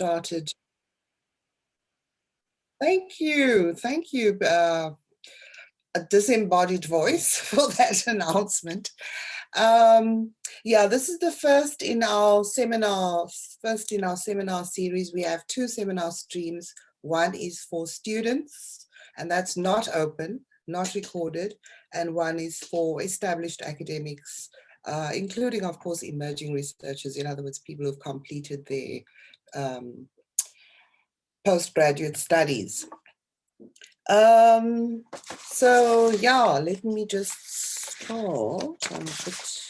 started. Thank you. Thank you, a disembodied voice, for that announcement. Yeah, this is the first in our seminar series. We have 2 seminar streams. One is for students, and that's not open, not recorded, and one is for established academics, including, of course, emerging researchers, in other words, people who've completed their postgraduate studies. So yeah, let me just start. I'm a bit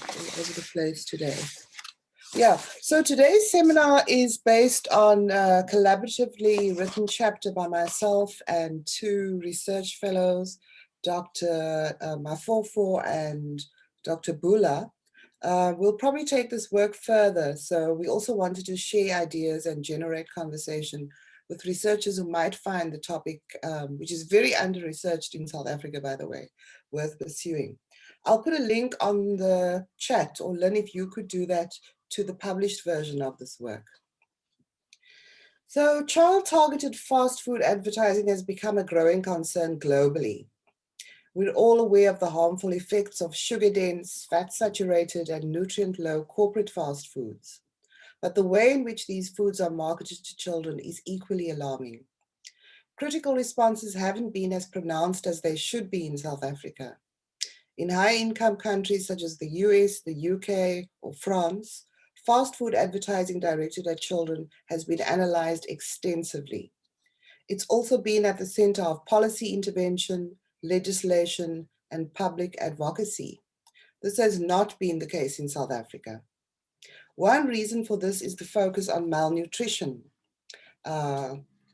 all over the place today. Yeah, so today's seminar is based on a collaboratively written chapter by myself and 2 research fellows, Dr. Mafofo and Dr. Bhoola. We'll probably take this work further, so we also wanted to share ideas and generate conversation with researchers who might find the topic, which is very under-researched in South Africa, by the way, worth pursuing. I'll put a link on the chat, or Lynn, if you could do that, to the published version of this work. So child-targeted fast food advertising has become a growing concern globally. We're all aware of the harmful effects of sugar-dense, fat-saturated, and nutrient-low corporate fast foods. But the way in which these foods are marketed to children is equally alarming. Critical responses haven't been as pronounced as they should be in South Africa. In high-income countries such as the US, the UK, or France, fast food advertising directed at children has been analyzed extensively. It's also been at the center of policy intervention, legislation, and public advocacy. This has not been the case in South Africa. One reason for this is the focus on malnutrition,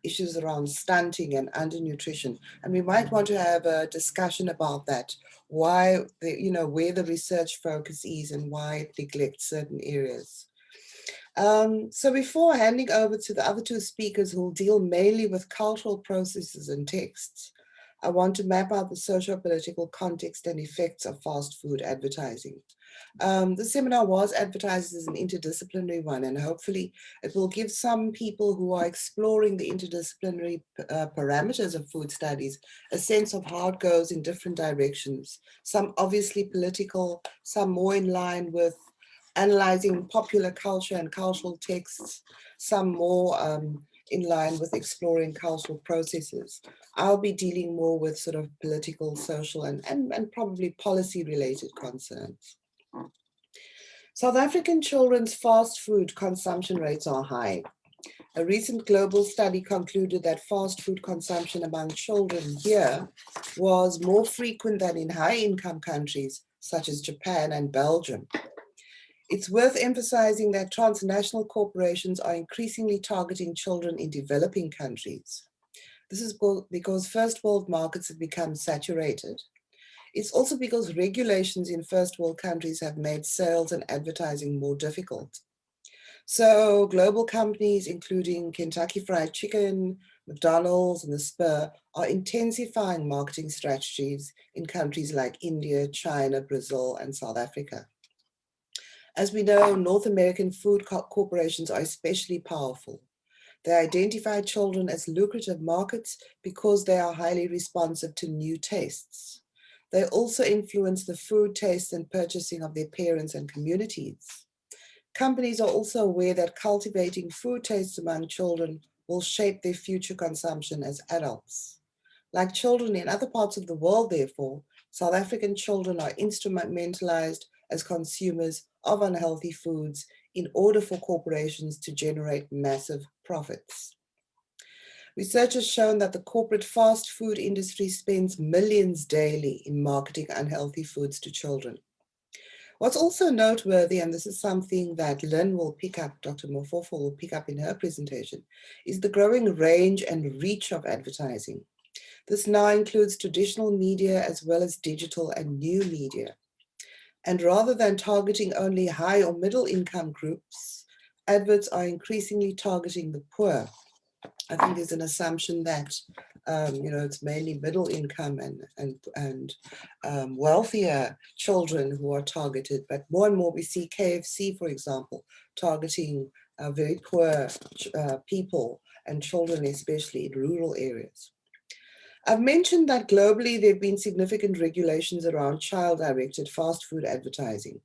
issues around stunting and undernutrition. And we might want to have a discussion about that, why, where the research focus is and why it neglects certain areas. So before handing over to the other 2 speakers who will deal mainly with cultural processes and texts, I want to map out the socio-political context and effects of fast food advertising. The seminar was advertised as an interdisciplinary one, and hopefully it will give some people who are exploring the interdisciplinary parameters of food studies a sense of how it goes in different directions, some obviously political, some more in line with analyzing popular culture and cultural texts, some more in line with exploring cultural processes. I'll be dealing more with sort of political, social, and probably policy-related concerns. South African children's fast food consumption rates are high. A recent global study concluded that fast food consumption among children here was more frequent than in high-income countries such as Japan and Belgium. It's worth emphasizing that transnational corporations are increasingly targeting children in developing countries. This is because first world markets have become saturated. It's also because regulations in first world countries have made sales and advertising more difficult. So global companies, including Kentucky Fried Chicken, McDonald's, and the Spur, are intensifying marketing strategies in countries like India, China, Brazil, and South Africa. As we know, North American food corporations are especially powerful. They identify children as lucrative markets because they are highly responsive to new tastes. They also influence the food tastes and purchasing of their parents and communities. Companies are also aware that cultivating food tastes among children will shape their future consumption as adults. Like children in other parts of the world, therefore, South African children are instrumentalized as consumers of unhealthy foods in order for corporations to generate massive profits. Research has shown that the corporate fast food industry spends millions daily in marketing unhealthy foods to children. What's also noteworthy, and this is something that Lynn will pick up, Dr. Mafofo will pick up in her presentation, is the growing range and reach of advertising. This now includes traditional media as well as digital and new media. And rather than targeting only high or middle income groups, adverts are increasingly targeting the poor. I think there's an assumption that it's mainly middle income and wealthier children who are targeted, but more and more we see KFC, for example, targeting very poor people and children, especially in rural areas. I've mentioned that globally there have been significant regulations around child-directed fast food advertising.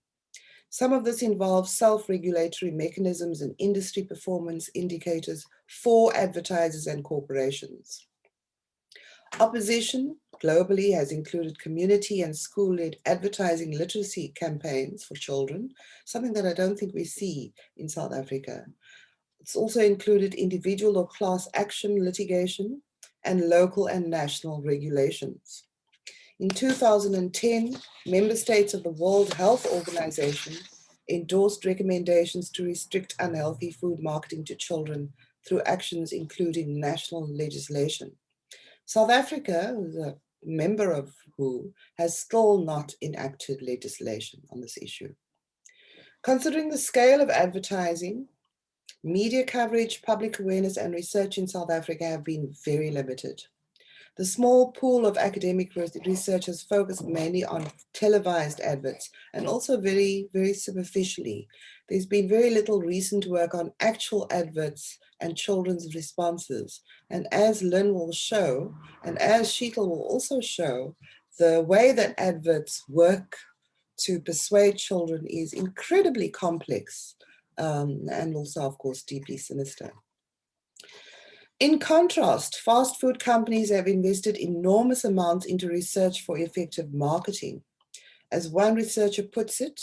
Some of this involves self-regulatory mechanisms and industry performance indicators for advertisers and corporations. Opposition globally has included community and school-led advertising literacy campaigns for children, something that I don't think we see in South Africa. It's also included individual or class action litigation and local and national regulations. In 2010, member states of the World Health Organization endorsed recommendations to restrict unhealthy food marketing to children through actions including national legislation. South Africa, who's a member of WHO, has still not enacted legislation on this issue. Considering the scale of advertising, media coverage, public awareness, and research in South Africa have been very limited. The small pool of academic research has focused mainly on televised adverts and also very, very superficially. There's been very little recent work on actual adverts and children's responses. And as Lynn will show, and as Sheetal will also show, the way that adverts work to persuade children is incredibly complex and also, of course, deeply sinister. In contrast, fast food companies have invested enormous amounts into research for effective marketing. As one researcher puts it,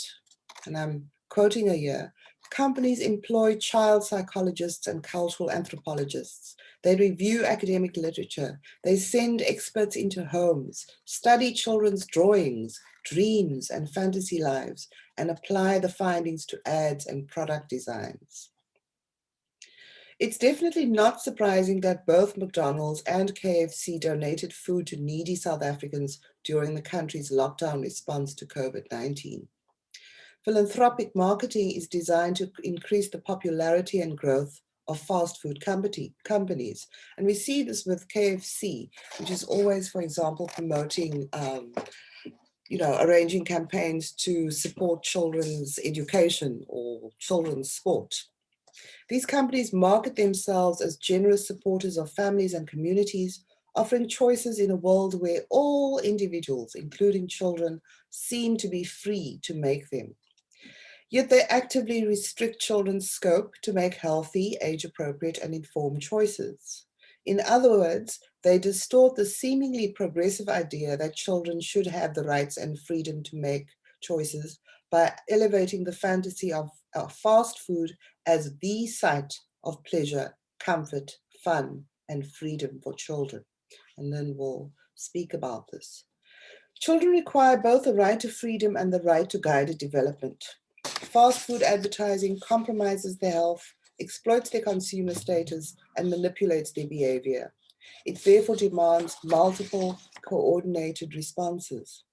and I'm quoting her here, companies employ child psychologists and cultural anthropologists. They review academic literature. They send experts into homes, study children's drawings, dreams, and fantasy lives, and apply the findings to ads and product designs. It's definitely not surprising that both McDonald's and KFC donated food to needy South Africans during the country's lockdown response to COVID-19. Philanthropic marketing is designed to increase the popularity and growth of fast food companies. And we see this with KFC, which is always, for example, promoting, arranging campaigns to support children's education or children's sport. These companies market themselves as generous supporters of families and communities, offering choices in a world where all individuals, including children, seem to be free to make them. Yet they actively restrict children's scope to make healthy, age-appropriate, and informed choices. In other words, they distort the seemingly progressive idea that children should have the rights and freedom to make choices by elevating the fantasy of fast food as the site of pleasure, comfort, fun, and freedom for children. And then we'll speak about this. Children require both the right to freedom and the right to guided development. Fast food advertising compromises their health, exploits their consumer status, and manipulates their behavior. It therefore demands multiple coordinated responses.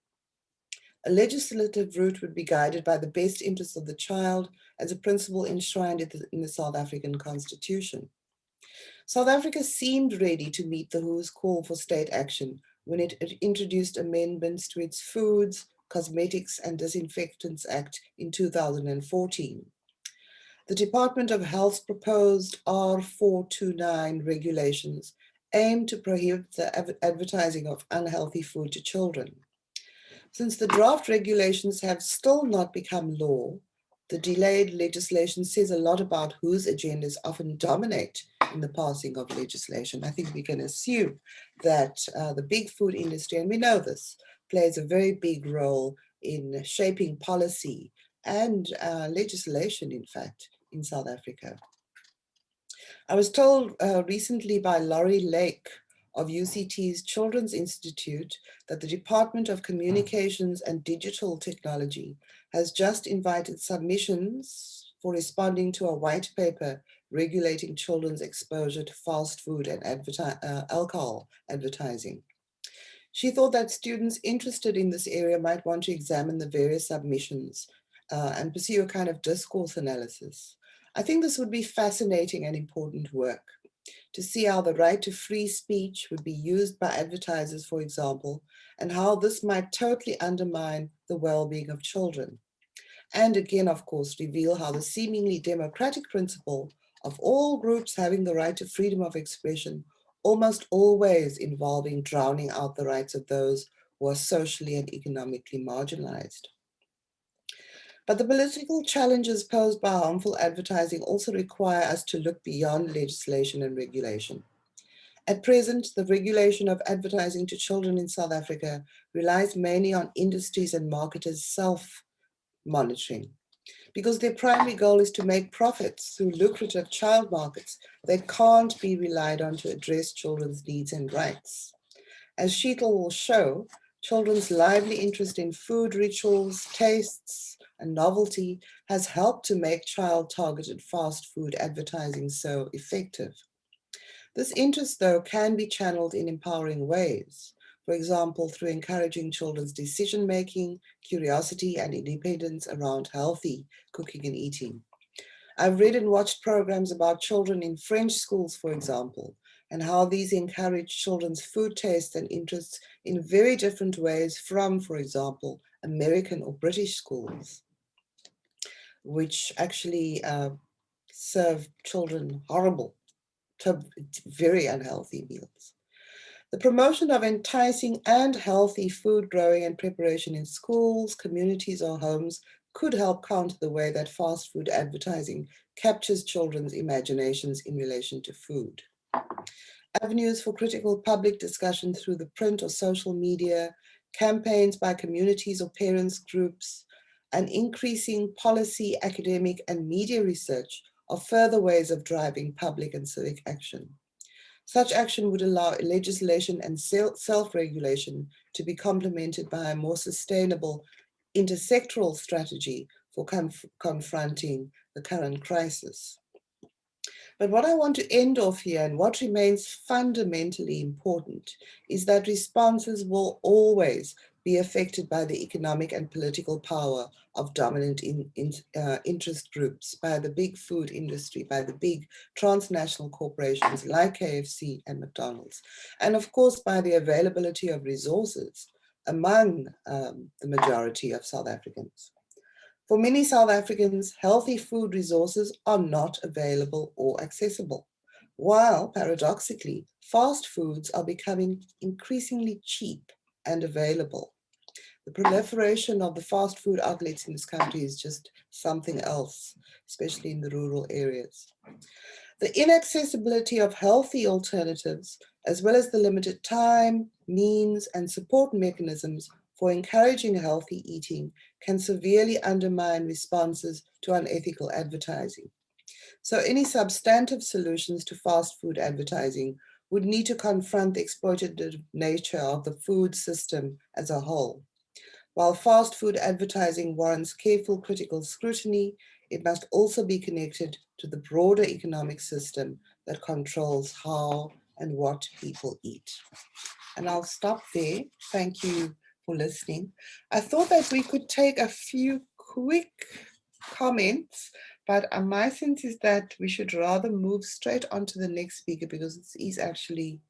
A legislative route would be guided by the best interests of the child as a principle enshrined in the South African Constitution. South Africa seemed ready to meet the WHO's call for state action when it introduced amendments to its Foods, Cosmetics and Disinfectants Act in 2014. The Department of Health's proposed R429 regulations aim to prohibit the advertising of unhealthy food to children. Since the draft regulations have still not become law, the delayed legislation says a lot about whose agendas often dominate in the passing of legislation. I think we can assume that the big food industry, and we know this, plays a very big role in shaping policy and legislation, in fact, in South Africa. I was told recently by Laurie Lake of UCT's Children's Institute that the Department of Communications and Digital Technology has just invited submissions for responding to a white paper regulating children's exposure to fast food and alcohol advertising. She thought that students interested in this area might want to examine the various submissions and pursue a kind of discourse analysis. I think this would be fascinating and important work, to see how the right to free speech would be used by advertisers, for example, and how this might totally undermine the well-being of children. and again, of course, reveal how the seemingly democratic principle of all groups having the right to freedom of expression almost always involving drowning out the rights of those who are socially and economically marginalized. But the political challenges posed by harmful advertising also require us to look beyond legislation and regulation. At present, the regulation of advertising to children in South Africa relies mainly on industries and marketers' self-monitoring. Because their primary goal is to make profits through lucrative child markets, they can't be relied on to address children's needs and rights. As Sheetal will show, children's lively interest in food rituals, tastes, and novelty has helped to make child-targeted fast food advertising so effective. This interest, though, can be channeled in empowering ways. For example, through encouraging children's decision-making, curiosity, and independence around healthy cooking and eating. I've read and watched programs about children in French schools, for example, and how these encourage children's food tastes and interests in very different ways from, for example, American or British schools, which actually serve children horrible, very unhealthy meals. The promotion of enticing and healthy food growing and preparation in schools, communities, or homes could help counter the way that fast food advertising captures children's imaginations in relation to food. Avenues for critical public discussion through the print or social media, campaigns by communities or parents groups, and increasing policy, academic, and media research are further ways of driving public and civic action. Such action would allow legislation and self-regulation to be complemented by a more sustainable intersectoral strategy for confronting the current crisis. But what I want to end off here, and what remains fundamentally important, is that responses will always be affected by the economic and political power of dominant interest groups, by the big food industry, by the big transnational corporations like KFC and McDonald's, and of course by the availability of resources among the majority of South Africans. For many South Africans, healthy food resources are not available or accessible, while paradoxically, fast foods are becoming increasingly cheap and available. The proliferation of the fast food outlets in this country is just something else, especially in the rural areas. The inaccessibility of healthy alternatives, as well as the limited time, means, and support mechanisms for encouraging healthy eating, can severely undermine responses to unethical advertising. So any substantive solutions to fast food advertising would need to confront the exploitative nature of the food system as a whole. While fast food advertising warrants careful critical scrutiny, it must also be connected to the broader economic system that controls how and what people eat. And I'll stop there. Thank you for listening. I thought that we could take a few quick comments, but my sense is that we should rather move straight on to the next speaker, because it is actually,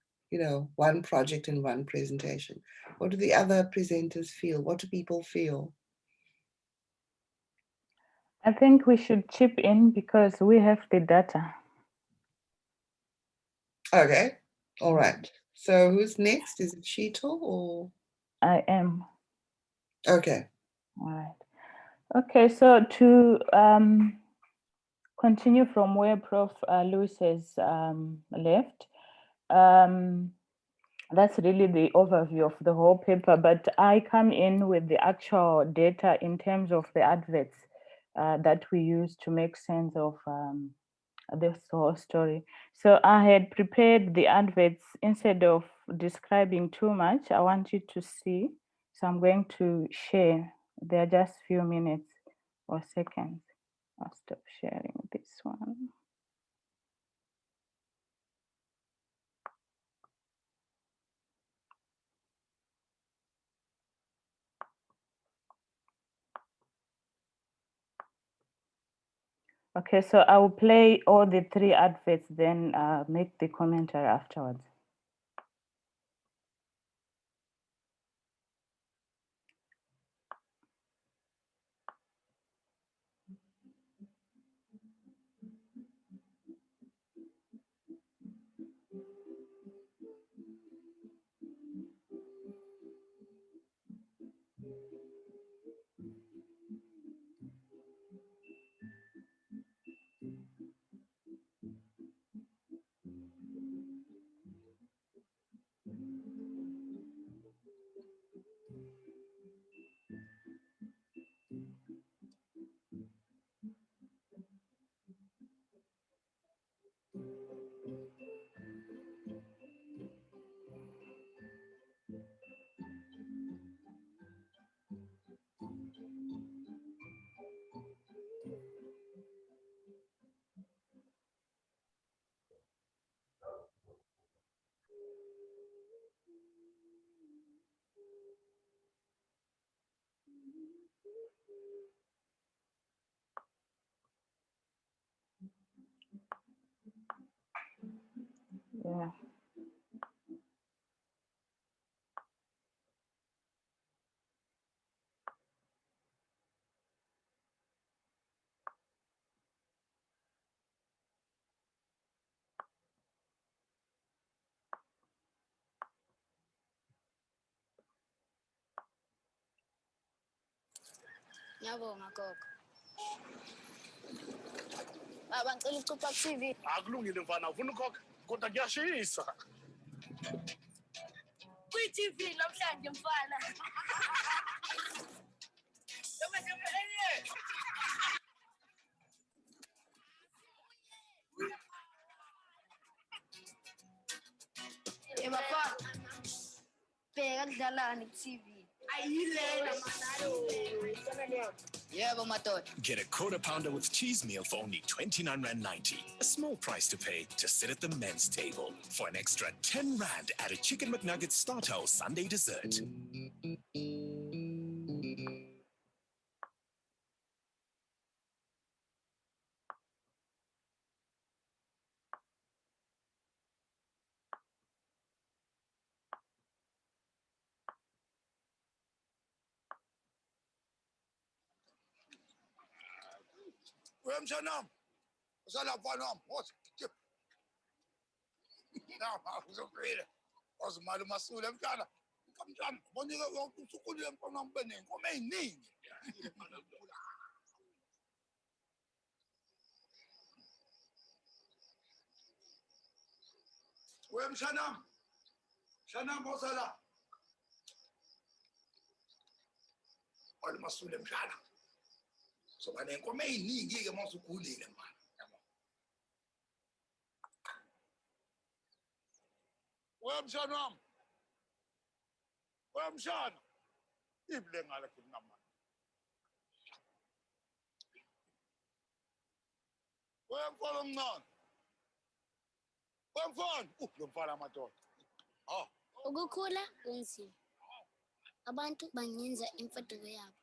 one project and one presentation. What do the other presenters feel? What do people feel? I think we should chip in because we have the data. Okay, all right. So who's next? Is it Sheetal or? I am. Okay. All right. Okay, so to continue from where Prof. Lewis has left, that's really the overview of the whole paper, but I come in with the actual data in terms of the adverts that we use to make sense of this whole story. So I had prepared the adverts. Instead of describing too much, I want you to see. So I'm going to share. They're just few minutes or seconds. I'll stop sharing this one. Okay, so I will play all the three adverts, then make the commentary afterwards. Yeah. Ngiyabonga gogo. Baba ngicela ucupha ku-TV. Akulungile mfana, ufuna ukhokha kodwa kuyashisa. Kwi-TV namhlanje mfana. Bafana. Bheka kudlalani ku-TV. Ayilena manalo. Yebo madoda. Get a quarter pounder with cheese meal for only 29 Rand 90. A small price to pay to sit at the men's table. For an extra 10 Rand, add a chicken McNugget starter or Sunday dessert. Wemshanam, usala mfana, what? Now, uzofile. Ozimali umasule mntana. Kamntana, bonike wonke usukulile mfana mbene inkomo eziningi. Wemshanam. Shanam osala. Olimasule mntana. So bane inkomo eziningi ke masukulile mfana. Wemshanam. Wemshana. Ibule ngale kunamama. Wemfana mncane. Wemfana, lo mfana amadoda. Oh. Ukukhula kunzima. Abantu bangenza imfuduko yabo.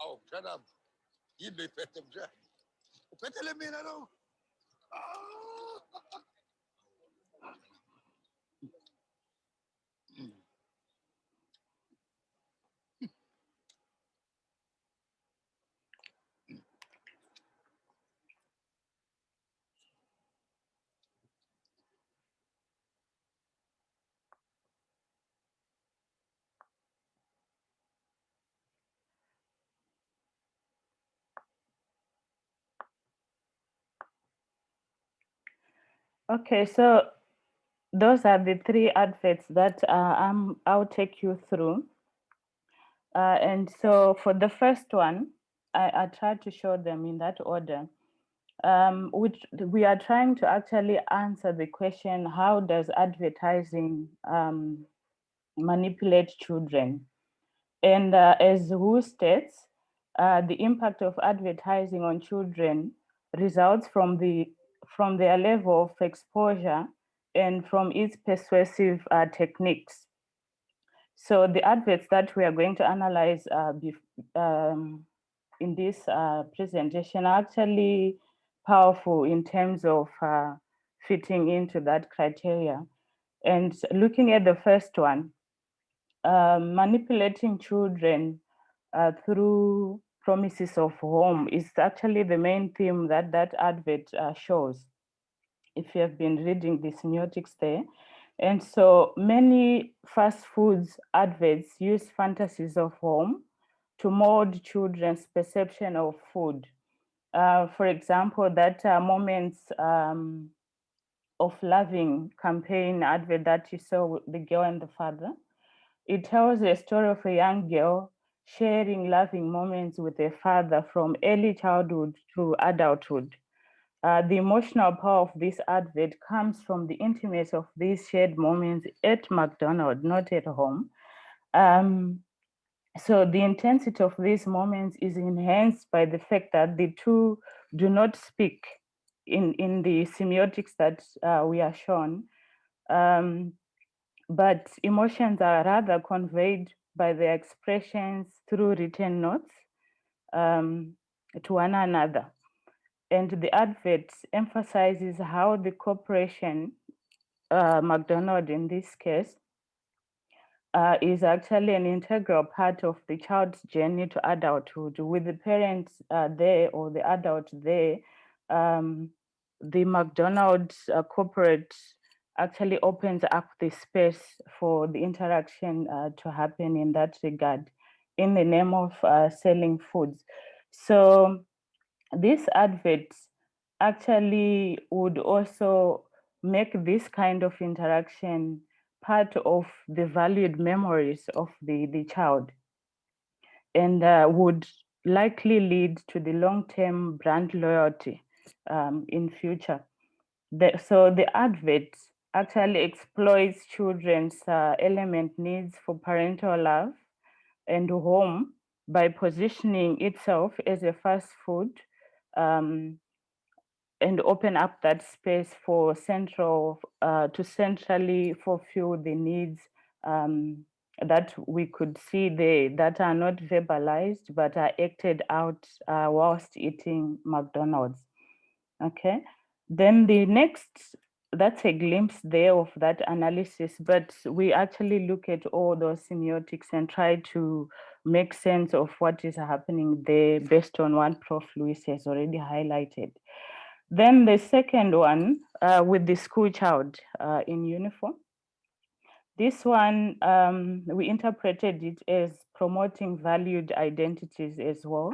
Oh, shut up. Yini iphethe mje? Uphethele mina lo. Okay, so those are the three adverts that I'll take you through. And so for the first one, I tried to show them in that order. Which we are trying to actually answer the question, how does advertising manipulate children? And as Wu states, the impact of advertising on children results from their level of exposure and from its persuasive techniques. So the adverts that we are going to analyze in this presentation are actually powerful in terms of fitting into that criteria. And looking at the first one, manipulating children through promises of home is actually the main theme that advert shows, if you have been reading the semiotics there. And so many fast foods adverts use fantasies of home to mold children's perception of food. For example, that Moments of Loving campaign advert that you saw with the girl and the father, it tells a story of a young girl sharing loving moments with her father from early childhood to adulthood. The emotional power of this advert comes from the intimacy of these shared moments at McDonald's, not at home. So the intensity of these moments is enhanced by the fact that the two do not speak in the semiotics that we are shown, but emotions are rather conveyed by their expressions through written notes to one another. And the advert emphasizes how the corporation, McDonald in this case, is actually an integral part of the child's journey to adulthood. With the parents there or the adult there, the McDonald's corporate actually opens up the space for the interaction to happen in that regard in the name of selling foods. So these adverts actually would also make this kind of interaction part of the valued memories of the child, and would likely lead to the long-term brand loyalty in future. So the advert actually exploits children's element needs for parental love and home by positioning itself as a fast food, um, and open up that space for to centrally fulfill the needs that we could see there that are not verbalized but are acted out whilst eating McDonald's. Okay, then the next, that's a glimpse there of that analysis, but we actually look at all those semiotics and try to make sense of what is happening there based on what Prof. Luis has already highlighted. Then the second one with the school child in uniform. This one, we interpreted it as promoting valued identities as well,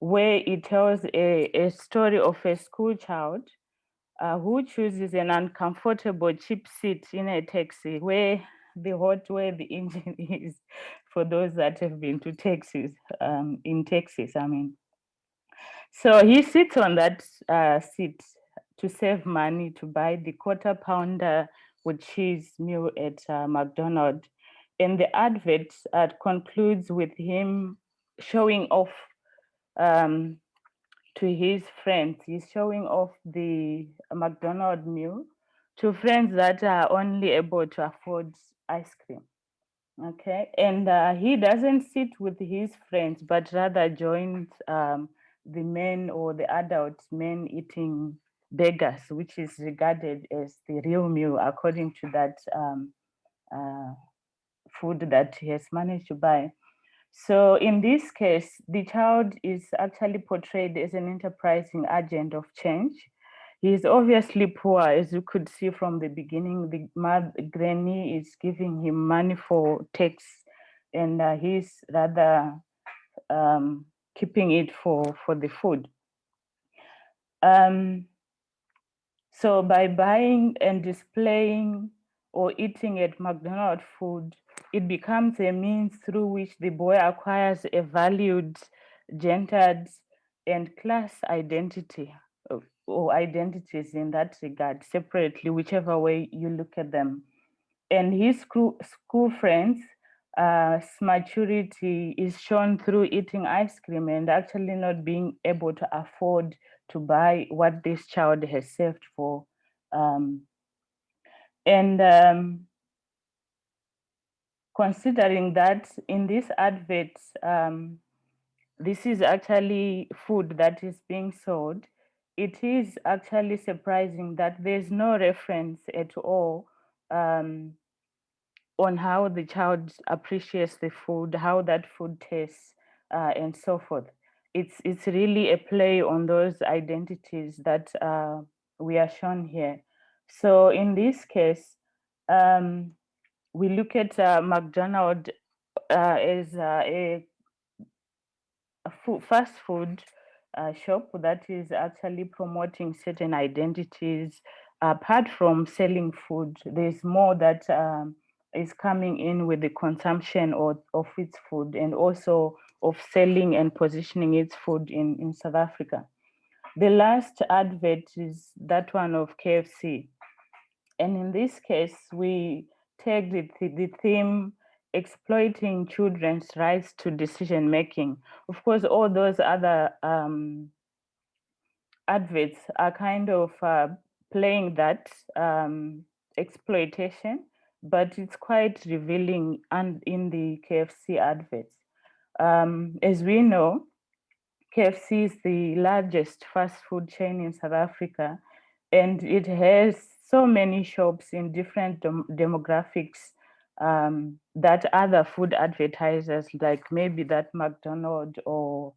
where it tells a story of a school child who chooses an uncomfortable cheap seat in a taxi where the engine is, for those that have been to taxis, in Texas, I mean. So he sits on that seat to save money to buy the quarter pounder with cheese meal at McDonald's. And the advert concludes with him showing off to his friends. He's showing off the McDonald's meal to friends that are only able to afford ice cream. Okay, and he doesn't sit with his friends, but rather joins the men or the adult men eating burgers, which is regarded as the real meal according to that food that he has managed to buy. So in this case, the child is actually portrayed as an enterprising agent of change. He is obviously poor, as you could see from the beginning. The granny is giving him money for tax, and he's rather keeping it for the food. So by buying and displaying or eating at McDonald's food, it becomes a means through which the boy acquires a valued, gendered, and class identity, or identities in that regard, separately, whichever way you look at them. And his school friends' maturity is shown through eating ice cream and actually not being able to afford to buy what this child has saved for. Considering that in this advert, this is actually food that is being sold, it is actually surprising that there's no reference at all on how the child appreciates the food, how that food tastes, and so forth. It's really a play on those identities that we are shown here. So in this case, we look at McDonald's as a fast food shop that is actually promoting certain identities. Apart from selling food, there's more that is coming in with the consumption of its food, and also of selling and positioning its food in South Africa. The last advert is that one of KFC. And in this case, we take the theme exploiting children's rights to decision making. Of course, all those other adverts are kind of playing that exploitation, but it's quite revealing and in the KFC adverts. As we know, KFC is the largest fast food chain in South Africa, and it has so many shops in different demographics that other food advertisers, like maybe that McDonald's or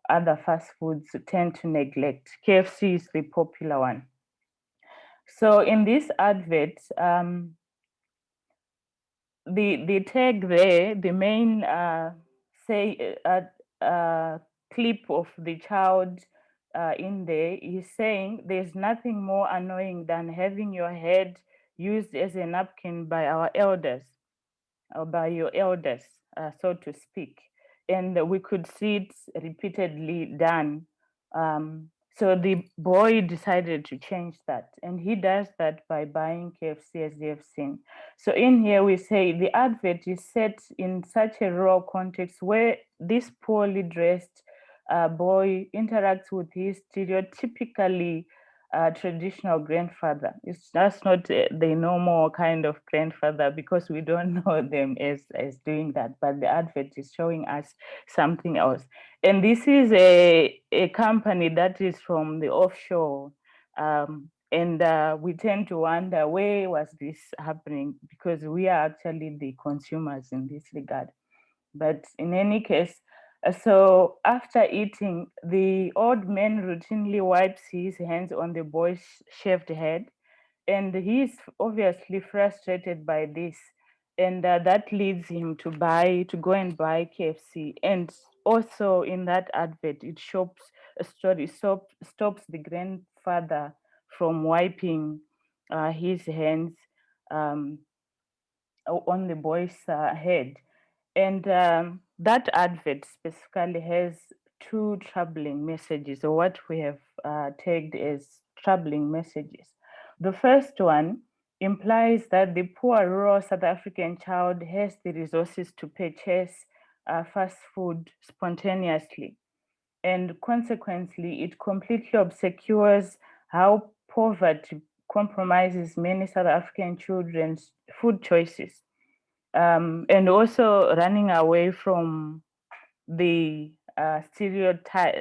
other fast foods, tend to neglect. KFC is the popular one. So in this advert, the tag there, the main clip of the child in there is saying, "There's nothing more annoying than having your head used as a napkin by our elders, or by your elders, so to speak." And we could see it repeatedly done. So the boy decided to change that, and he does that by buying KFC, as you have seen. So in here we say the advert is set in such a raw context where this poorly dressed boy interacts with his stereotypically traditional grandfather. It's just not the normal kind of grandfather, because we don't know them as doing that, but the advert is showing us something else. And this is a company that is from the offshore. And we tend to wonder, where was this happening? Because we are actually the consumers in this regard. But in any case, so after eating, the old man routinely wipes his hands on the boy's shaved head, and he's obviously frustrated by this, and that leads him to go and buy KFC. And also in that advert, it shows a story stops the grandfather from wiping his hands um, on the boy's head. And that advert specifically has two troubling messages, or what we have tagged as troubling messages. The first one implies that the poor rural South African child has the resources to purchase fast food spontaneously. And consequently, it completely obscures how poverty compromises many South African children's food choices, and also running away from the stereotyped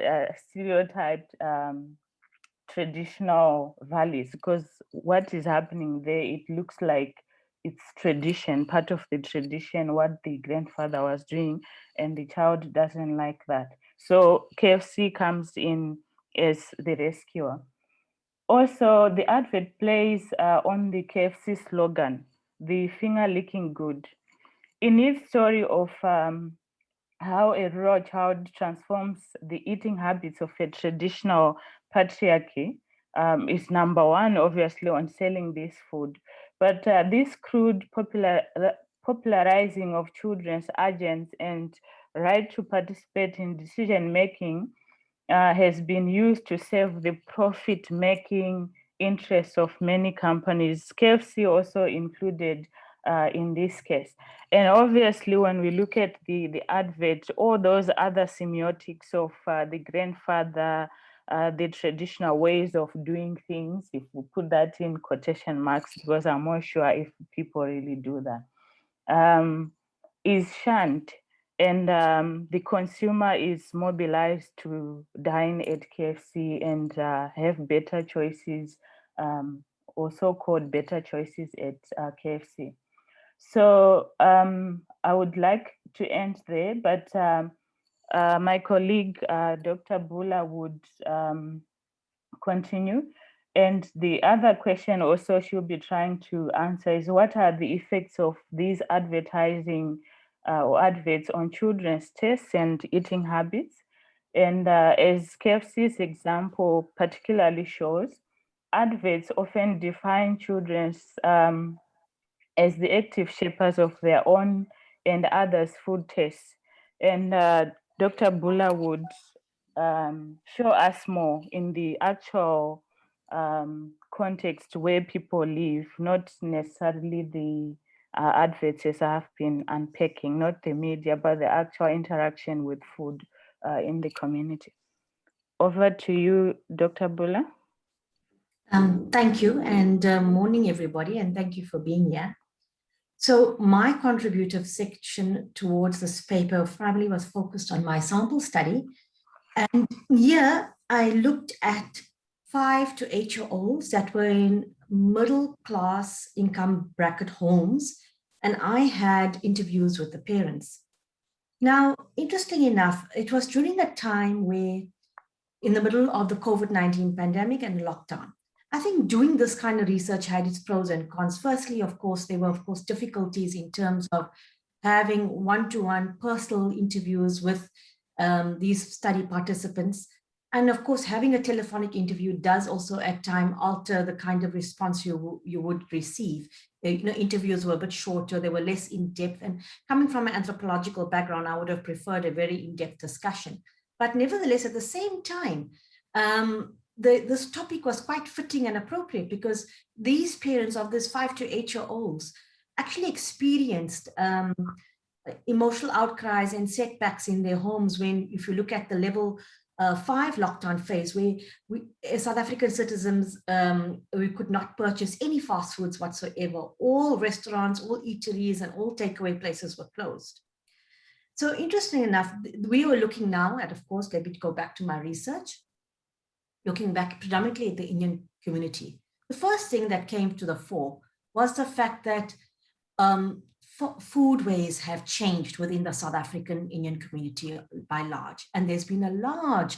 traditional values, because what is happening there, it looks like it's tradition, part of the tradition, what the grandfather was doing, and the child doesn't like that. So KFC comes in as the rescuer. Also, the advert plays on the KFC slogan, the finger licking good. In its story of how a rural child transforms the eating habits of a traditional patriarchy, is number one, obviously, on selling this food. But this crude popularizing of children's urges and right to participate in decision making has been used to serve the profit-making interests of many companies, KFC also included in this case. And obviously, when we look at the advert, all those other semiotics of the grandfather, the traditional ways of doing things, if we put that in quotation marks, because I'm not sure if people really do that, is shunned, and the consumer is mobilized to dine at KFC and have better choices, or so-called better choices at KFC. So I would like to end there, but my colleague, Dr. Bhoola, would continue. And the other question also she'll be trying to answer is, what are the effects of these advertising or adverts on children's tastes and eating habits? And as KFC's example particularly shows, adverts often define children's as the active shapers of their own and others' food tastes. And Dr. Bhoola would show us more in the actual context where people live, not necessarily the adverts as I've been unpacking, not the media, but the actual interaction with food in the community. Over to you, Dr. Bhoola. Thank you, and morning, everybody, and thank you for being here. So my contributive section towards this paper primarily was focused on my sample study. And here I looked at 5 to 8-year-olds that were in middle class income bracket homes, and I had interviews with the parents. Now, interestingly enough, it was during a time where in the middle of the COVID-19 pandemic and lockdown. I think doing this kind of research had its pros and cons. Firstly, of course, there were, difficulties in terms of having one-to-one personal interviews with these study participants. And of course, having a telephonic interview does also at times alter the kind of response you would receive. Interviews were a bit shorter, they were less in-depth. And coming from an anthropological background, I would have preferred a very in-depth discussion. But nevertheless, at the same time, this topic was quite fitting and appropriate because these parents of these 5 to 8-year-olds actually experienced emotional outcries and setbacks in their homes when, if you look at the level 5 lockdown phase, where we, as South African citizens, we could not purchase any fast foods whatsoever. All restaurants, all eateries, and all takeaway places were closed. So interesting enough, we were looking now at, of course, let me go back to my research, looking back predominantly at the Indian community. The first thing that came to the fore was the fact that foodways have changed within the South African Indian community by large. And there's been a large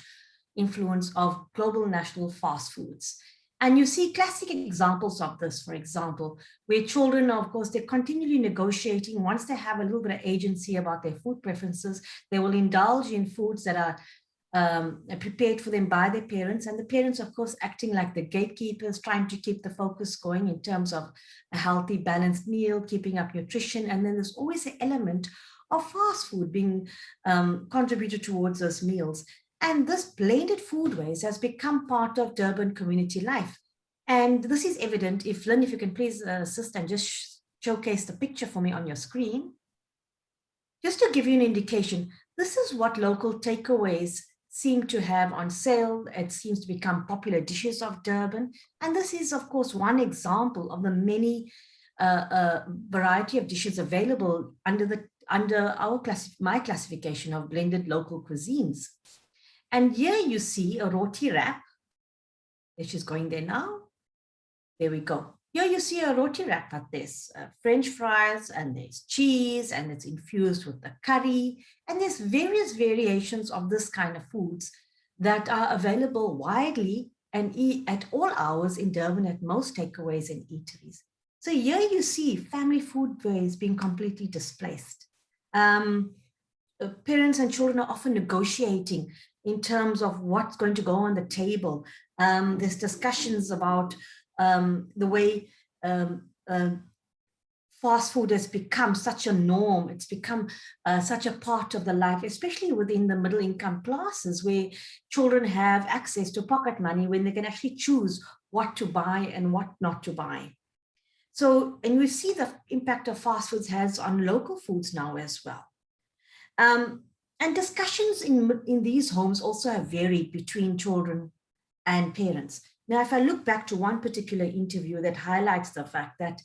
influence of global national fast foods. And you see classic examples of this, for example, where children, of course, they're continually negotiating. Once they have a little bit of agency about their food preferences, they will indulge in foods that are prepared for them by their parents, and the parents, of course, acting like the gatekeepers, trying to keep the focus going in terms of a healthy, balanced meal, keeping up nutrition. And then there's always an element of fast food being contributed towards those meals. And this blended foodways has become part of Durban community life. And this is evident, if Lynn, if you can please assist and just showcase the picture for me on your screen. Just to give you an indication, this is what local takeaways seem to have on sale. It seems to become popular dishes of Durban. And this is, of course, one example of the many variety of dishes available under my classification of blended local cuisines. And here you see a roti wrap, which is going there now. There we go. Here you see a roti wrap, but there's French fries and there's cheese and it's infused with the curry. And there's various variations of this kind of foods that are available widely and at all hours in Durban at most takeaways and eateries. So here you see family foodways being completely displaced. Parents and children are often negotiating in terms of what's going to go on the table. There's discussions about the way fast food has become such a norm. It's become such a part of the life, especially within the middle income classes where children have access to pocket money when they can actually choose what to buy and what not to buy. So, and we see the impact of fast foods has on local foods now as well. And discussions in these homes also have varied between children and parents. Now, if I look back to one particular interview that highlights the fact that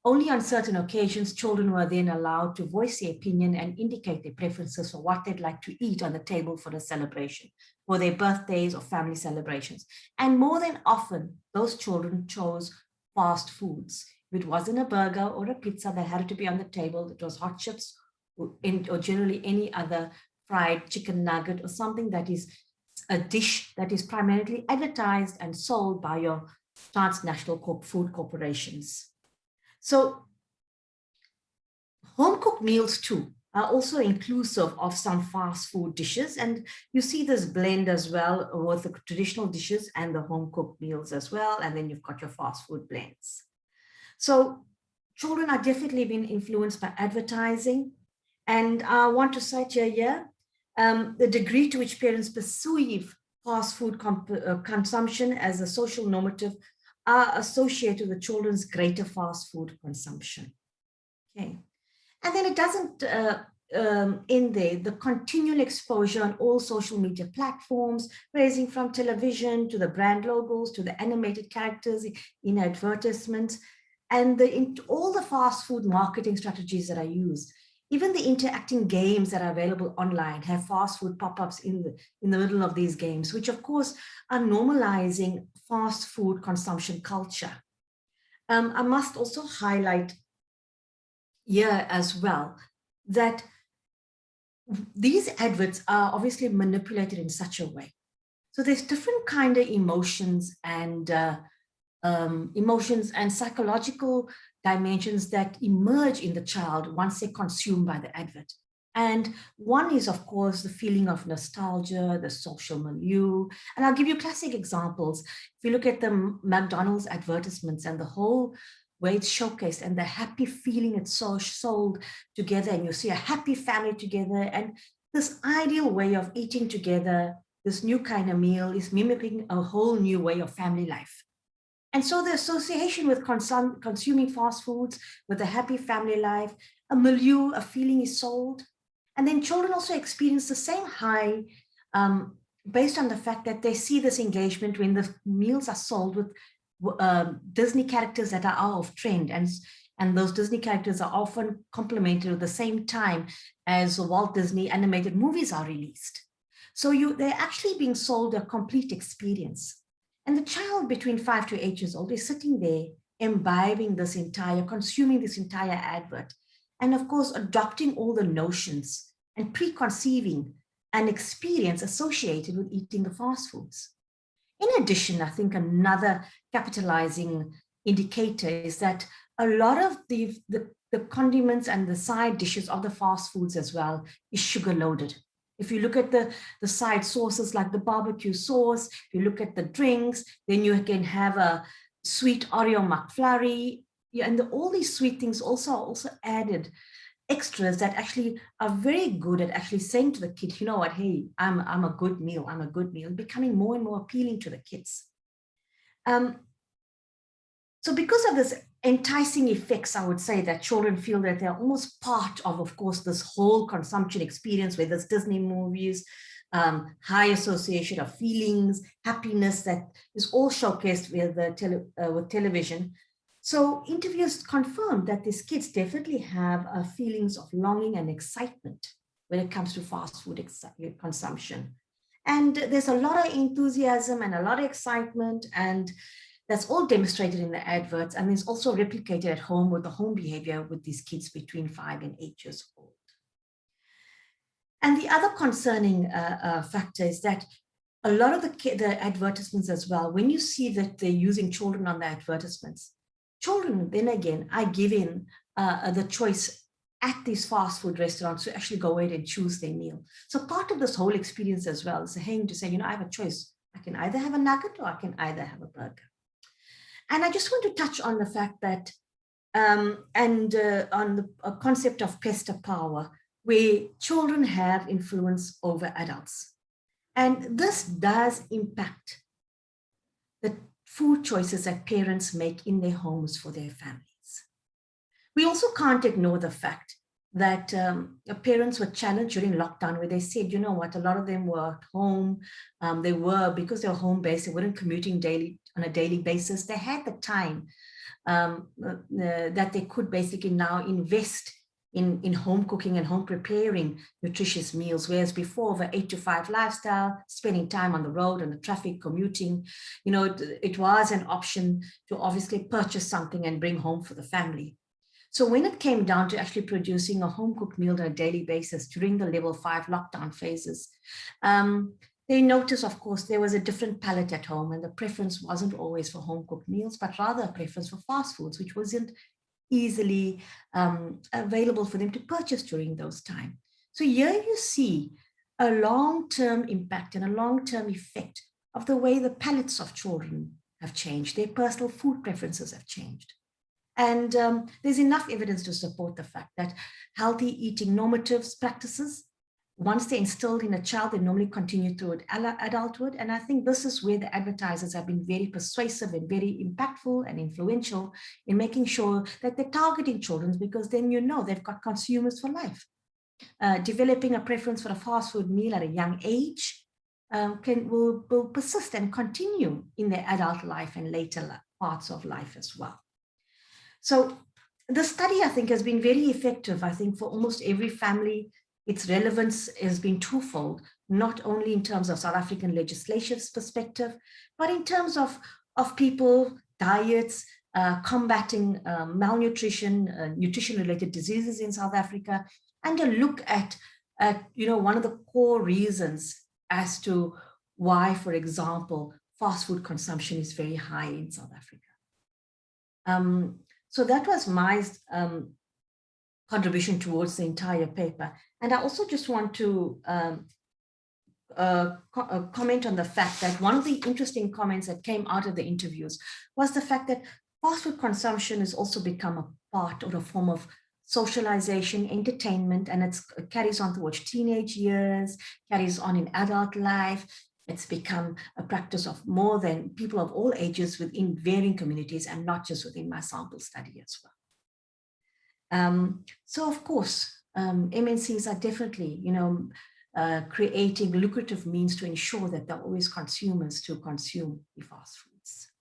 only on certain occasions, children were then allowed to voice their opinion and indicate their preferences for what they'd like to eat on the table for the celebration, for their birthdays or family celebrations. And more than often, those children chose fast foods. If it wasn't a burger or a pizza that had to be on the table, it was hot chips or generally any other fried chicken nugget or something that is a dish that is primarily advertised and sold by your transnational food corporations. So home-cooked meals too are also inclusive of some fast food dishes. And you see this blend as well with the traditional dishes and the home-cooked meals as well. And then you've got your fast food blends. So children are definitely being influenced by advertising. And I want to cite here the degree to which parents perceive fast food consumption as a social normative are associated with children's greater fast food consumption. Okay. And then it doesn't end there. The continual exposure on all social media platforms, ranging from television to the brand logos to the animated characters in advertisements, and all the fast food marketing strategies that are used. Even the interacting games that are available online have fast food pop-ups in the middle of these games, which of course are normalizing fast food consumption culture. I must also highlight here as well that these adverts are obviously manipulated in such a way. So there's different kind of emotions and psychological dimensions that emerge in the child once they're consumed by the advert. And one is, of course, the feeling of nostalgia, the social milieu. And I'll give you classic examples. If you look at the McDonald's advertisements and the whole way it's showcased and the happy feeling it's so sold together, and you see a happy family together, and this ideal way of eating together, this new kind of meal is mimicking a whole new way of family life. And so the association with consuming fast foods, with a happy family life, a milieu, a feeling is sold. And then children also experience the same high based on the fact that they see this engagement when the meals are sold with Disney characters that are out of trend. And those Disney characters are often complemented at the same time as Walt Disney animated movies are released. So they're actually being sold a complete experience. And the child between 5 to 8 years old is sitting there, imbibing this consuming this entire advert. And of course, adopting all the notions and preconceiving an experience associated with eating the fast foods. In addition, I think another capitalizing indicator is that a lot of the condiments and the side dishes of the fast foods as well is sugar loaded. If you look at the side sauces like the barbecue sauce, if you look at the drinks, then you can have a sweet Oreo McFlurry. Yeah, and all these sweet things also added extras that actually are very good at actually saying to the kid, you know what, hey, I'm a good meal, I'm a good meal, becoming more and more appealing to the kids. So because of this enticing effects, I would say that children feel that they're almost part of course, this whole consumption experience, whether it's Disney movies, high association of feelings, happiness that is all showcased with television. So interviews confirmed that these kids definitely have feelings of longing and excitement when it comes to fast food consumption. And there's a lot of enthusiasm and a lot of excitement, and that's all demonstrated in the adverts, and is also replicated at home with the home behavior with these kids between 5 and 8 years old. And the other concerning factor is that a lot of the advertisements as well, when you see that they're using children on the advertisements, children then again are given the choice at these fast food restaurants to actually go ahead and choose their meal. So part of this whole experience as well is saying to say, you know, I have a choice. I can either have a nugget or I can either have a burger. And I just want to touch on the fact that, on the concept of pester power, where children have influence over adults. And this does impact the food choices that parents make in their homes for their families. We also can't ignore the fact that parents were challenged during lockdown, where they said, you know what, a lot of them were at home. Because they were home-based, they weren't commuting on a daily basis. They had the time that they could basically now invest in home cooking and home preparing nutritious meals, whereas before the 8 to 5 lifestyle, spending time on the road and the traffic, commuting, you know, it was an option to obviously purchase something and bring home for the family. So when it came down to actually producing a home cooked meal on a daily basis during the level 5 lockdown phases, they noticed, of course, there was a different palate at home, and the preference wasn't always for home cooked meals, but rather a preference for fast foods, which wasn't easily available for them to purchase during those times. So here you see a long-term impact and a long-term effect of the way the palates of children have changed, their personal food preferences have changed. And there's enough evidence to support the fact that healthy eating normative practices once they're instilled in a child, they normally continue through adulthood. And I think this is where the advertisers have been very persuasive and very impactful and influential in making sure that they're targeting children, because then you know they've got consumers for life. Developing a preference for a fast food meal at a young age will persist and continue in their adult life and later parts of life as well. So the study, I think, has been very effective. I think for almost every family, its relevance has been twofold, not only in terms of South African legislature's perspective, but in terms of people, diets, combating malnutrition, nutrition-related diseases in South Africa, and a look at one of the core reasons as to why, for example, fast food consumption is very high in South Africa. So that was my contribution towards the entire paper. And I also just want to comment on the fact that one of the interesting comments that came out of the interviews was the fact that fast food consumption has also become a part or a form of socialization, entertainment, and it carries on towards teenage years, carries on in adult life. It's become a practice of more than people of all ages within varying communities, and not just within my sample study as well. So of course, MNCs are definitely, creating lucrative means to ensure that there are always consumers to consume the fast foods.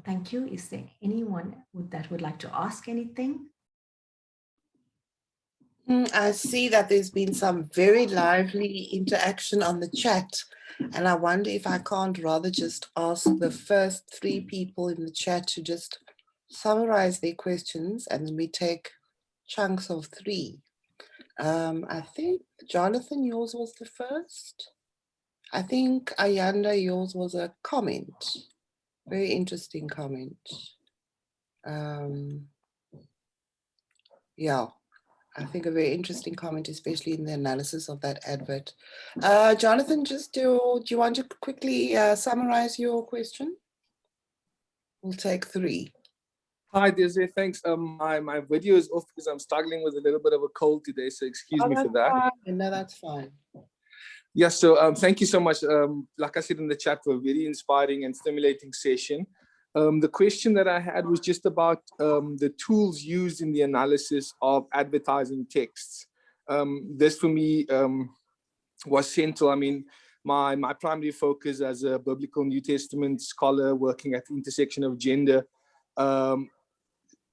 Thank you. Is there anyone that would like to ask anything? I see that there's been some very lively interaction on the chat, and I wonder if I can't rather just ask the first 3 people in the chat to just summarize their questions, and then we take chunks of 3. I think, Jonathan, yours was the first. I think, Ayanda, yours was a comment. Very interesting comment. Yeah. I think a very interesting comment, especially in the analysis of that advert. Jonathan, just do you want to quickly summarize your question? We'll take 3. Hi, Desiree. Thanks. My video is off because I'm struggling with a little bit of a cold today, so excuse me for that. Fine. No, that's fine. Yeah, so thank you so much. Like I said in the chat, for a very inspiring and stimulating session. The question that I had was just about the tools used in the analysis of advertising texts. This for me was central. I mean, my primary focus as a biblical New Testament scholar working at the intersection of gender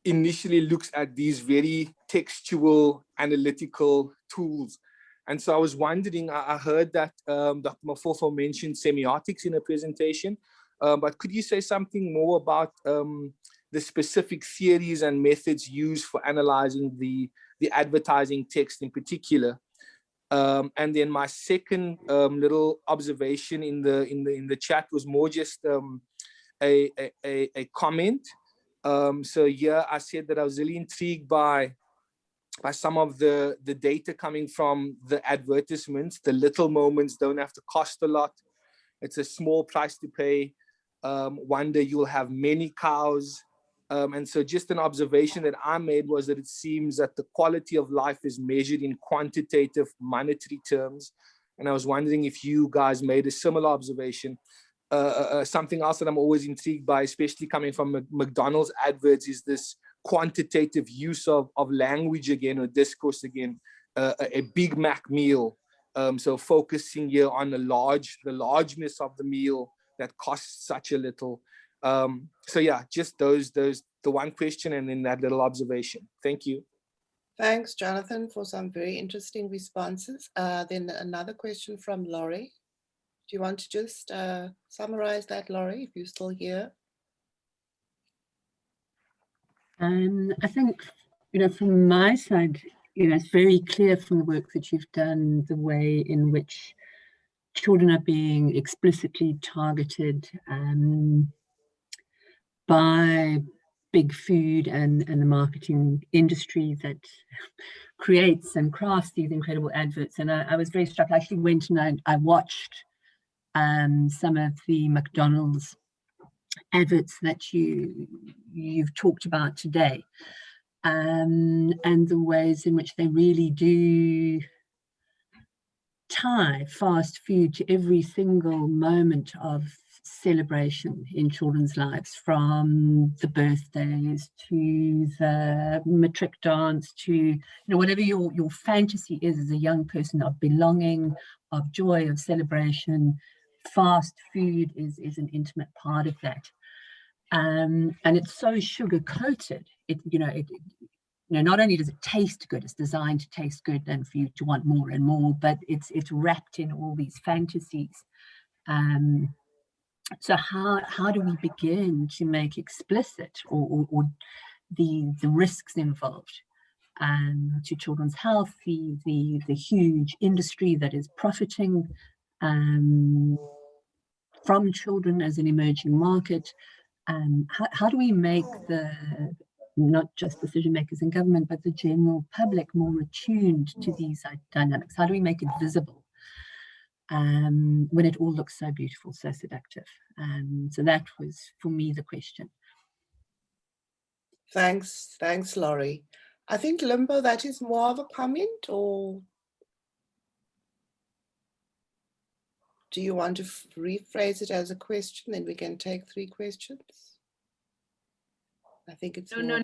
initially looks at these very textual analytical tools. And so I was wondering, I heard that Dr. Mafofo mentioned semiotics in a presentation. But could you say something more about the specific theories and methods used for analyzing the advertising text in particular? And then my second little observation in the chat was more just a comment. So yeah, I said that I was really intrigued by some of the data coming from the advertisements. The little moments don't have to cost a lot. It's a small price to pay. One day you'll have many cows. And so just an observation that I made was that it seems that the quality of life is measured in quantitative monetary terms. And I was wondering if you guys made a similar observation. Something else that I'm always intrigued by, especially coming from McDonald's adverts, is this quantitative use of language again, or discourse again, a Big Mac meal. So focusing here on the largeness of the meal that costs such a little. So yeah, just the one question and then that little observation. Thank you. Thanks, Jonathan, for some very interesting responses. Then another question from Laurie. Do you want to just summarize that, Laurie, if you're still here? I think, from my side, it's very clear from the work that you've done, the way in which children are being explicitly targeted by big food and the marketing industry that creates and crafts these incredible adverts. And I was very struck. I actually went and I watched some of the McDonald's adverts that you've talked about today, and the ways in which they really do tie fast food to every single moment of celebration in children's lives, from the birthdays to the matric dance to whatever your fantasy is as a young person, of belonging, of joy, of celebration. Fast food is an intimate part of that, and it's so sugar coated. Not only does it taste good, it's designed to taste good and for you to want more and more, but it's wrapped in all these fantasies. So how do we begin to make explicit or the risks involved to children's health, the huge industry that is profiting from children as an emerging market? How do we make not just decision makers in government, but the general public more attuned to these dynamics? How do we make it visible when it all looks so beautiful, so seductive? So that was, for me, the question. Thanks, Laurie. I think, Limbo, that is more of a comment, or do you want to rephrase it as a question? Then we can take 3 questions. I think it's no.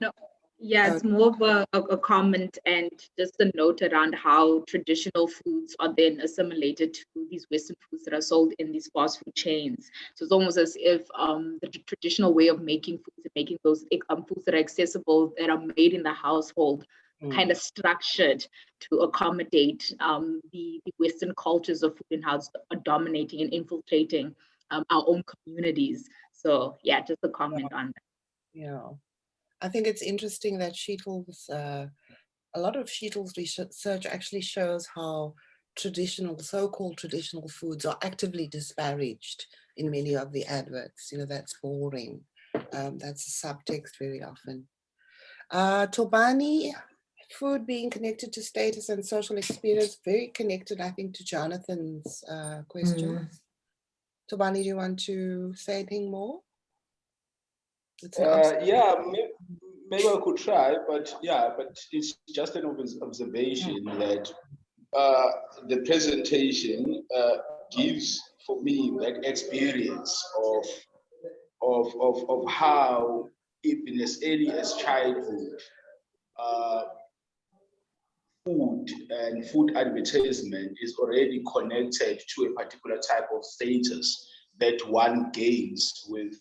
Yeah, it's more of a comment and just a note around how traditional foods are then assimilated to these Western foods that are sold in these fast food chains. So it's almost as if the traditional way of making foods and making those foods that are accessible, that are made in the household, kind of structured to accommodate the Western cultures of food and how it's dominating and infiltrating our own communities. So yeah, just a comment on that. Yeah. I think it's interesting that Sheetal's, a lot of Sheetal's research actually shows how so-called traditional foods are actively disparaged in many of the adverts. That's boring. That's a subtext very often. Tobani, food being connected to status and social experience, very connected, I think, to Jonathan's question. Tobani, do you want to say anything more? Yeah, maybe I could try, but it's just an observation that the presentation gives for me that experience of how, even as early as childhood, food and food advertisement is already connected to a particular type of status that one gains with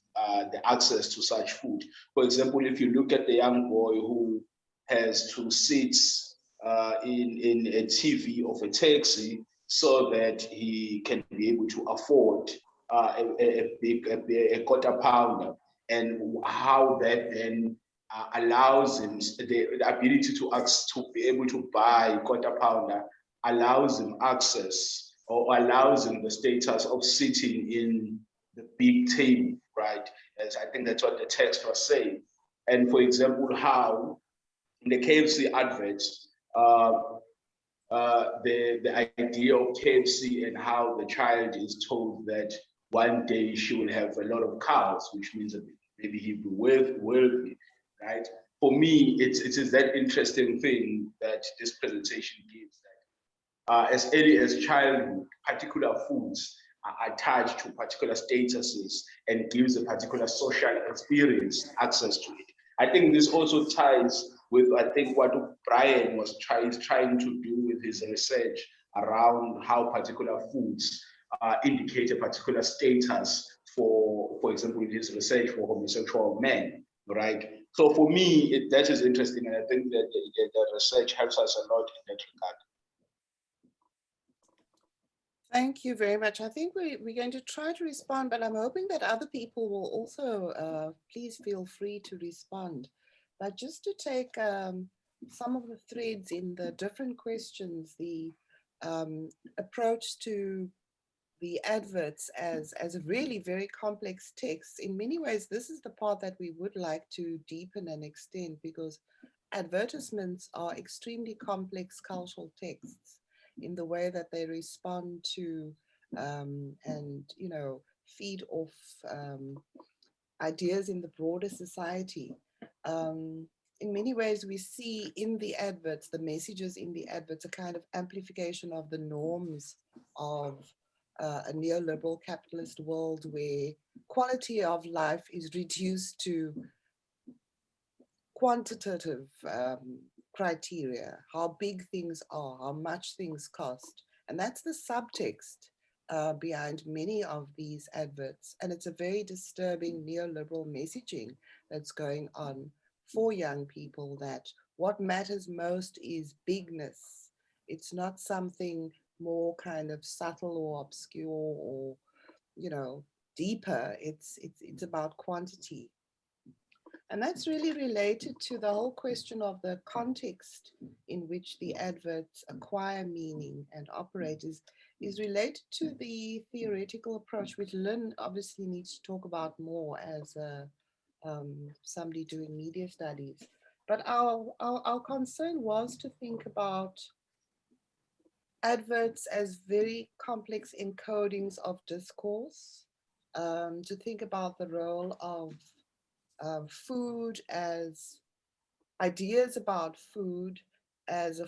the access to such food. For example, if you look at the young boy who has to sit in a TV of a taxi so that he can be able to afford a quarter pounder, and how that then allows him the ability to be able to buy a quarter pounder, allows him access or allows him the status of sitting in the big table, right? As I think that's what the text was saying. And for example, how in the KFC adverts, the idea of KFC and how the child is told that one day she will have a lot of cows, which means that maybe he'll be wealthy, right? For me, it is that interesting thing that this presentation gives, that as early as childhood, particular foods are attached to particular statuses and gives a particular social experience access to it. I think this also ties with, I think, what Brian was trying to do with his research around how particular foods indicate a particular status for example, in his research for homosexual men, right? So for me, that is interesting, and I think that the research helps us a lot in that regard. Thank you very much. I think we're going to try to respond, but I'm hoping that other people will also, please feel free to respond. But just to take some of the threads in the different questions, the approach to the adverts as a really very complex text. In many ways, this is the part that we would like to deepen and extend, because advertisements are extremely complex cultural texts in the way that they respond to and feed off ideas in the broader society. in many ways, we see in the adverts, the messages in the adverts, a kind of amplification of the norms of a neoliberal capitalist world where quality of life is reduced to quantitative criteria, how big things are, how much things cost. And that's the subtext behind many of these adverts. And it's a very disturbing neoliberal messaging that's going on for young people, that what matters most is bigness. It's not something more kind of subtle or obscure or, you know, deeper. It's about quantity. And that's really related to the whole question of the context in which the adverts acquire meaning and operate is related to the theoretical approach, which Lynn obviously needs to talk about more as somebody doing media studies. But our concern was to think about adverts as very complex encodings of discourse, to think about the role of food as ideas about food as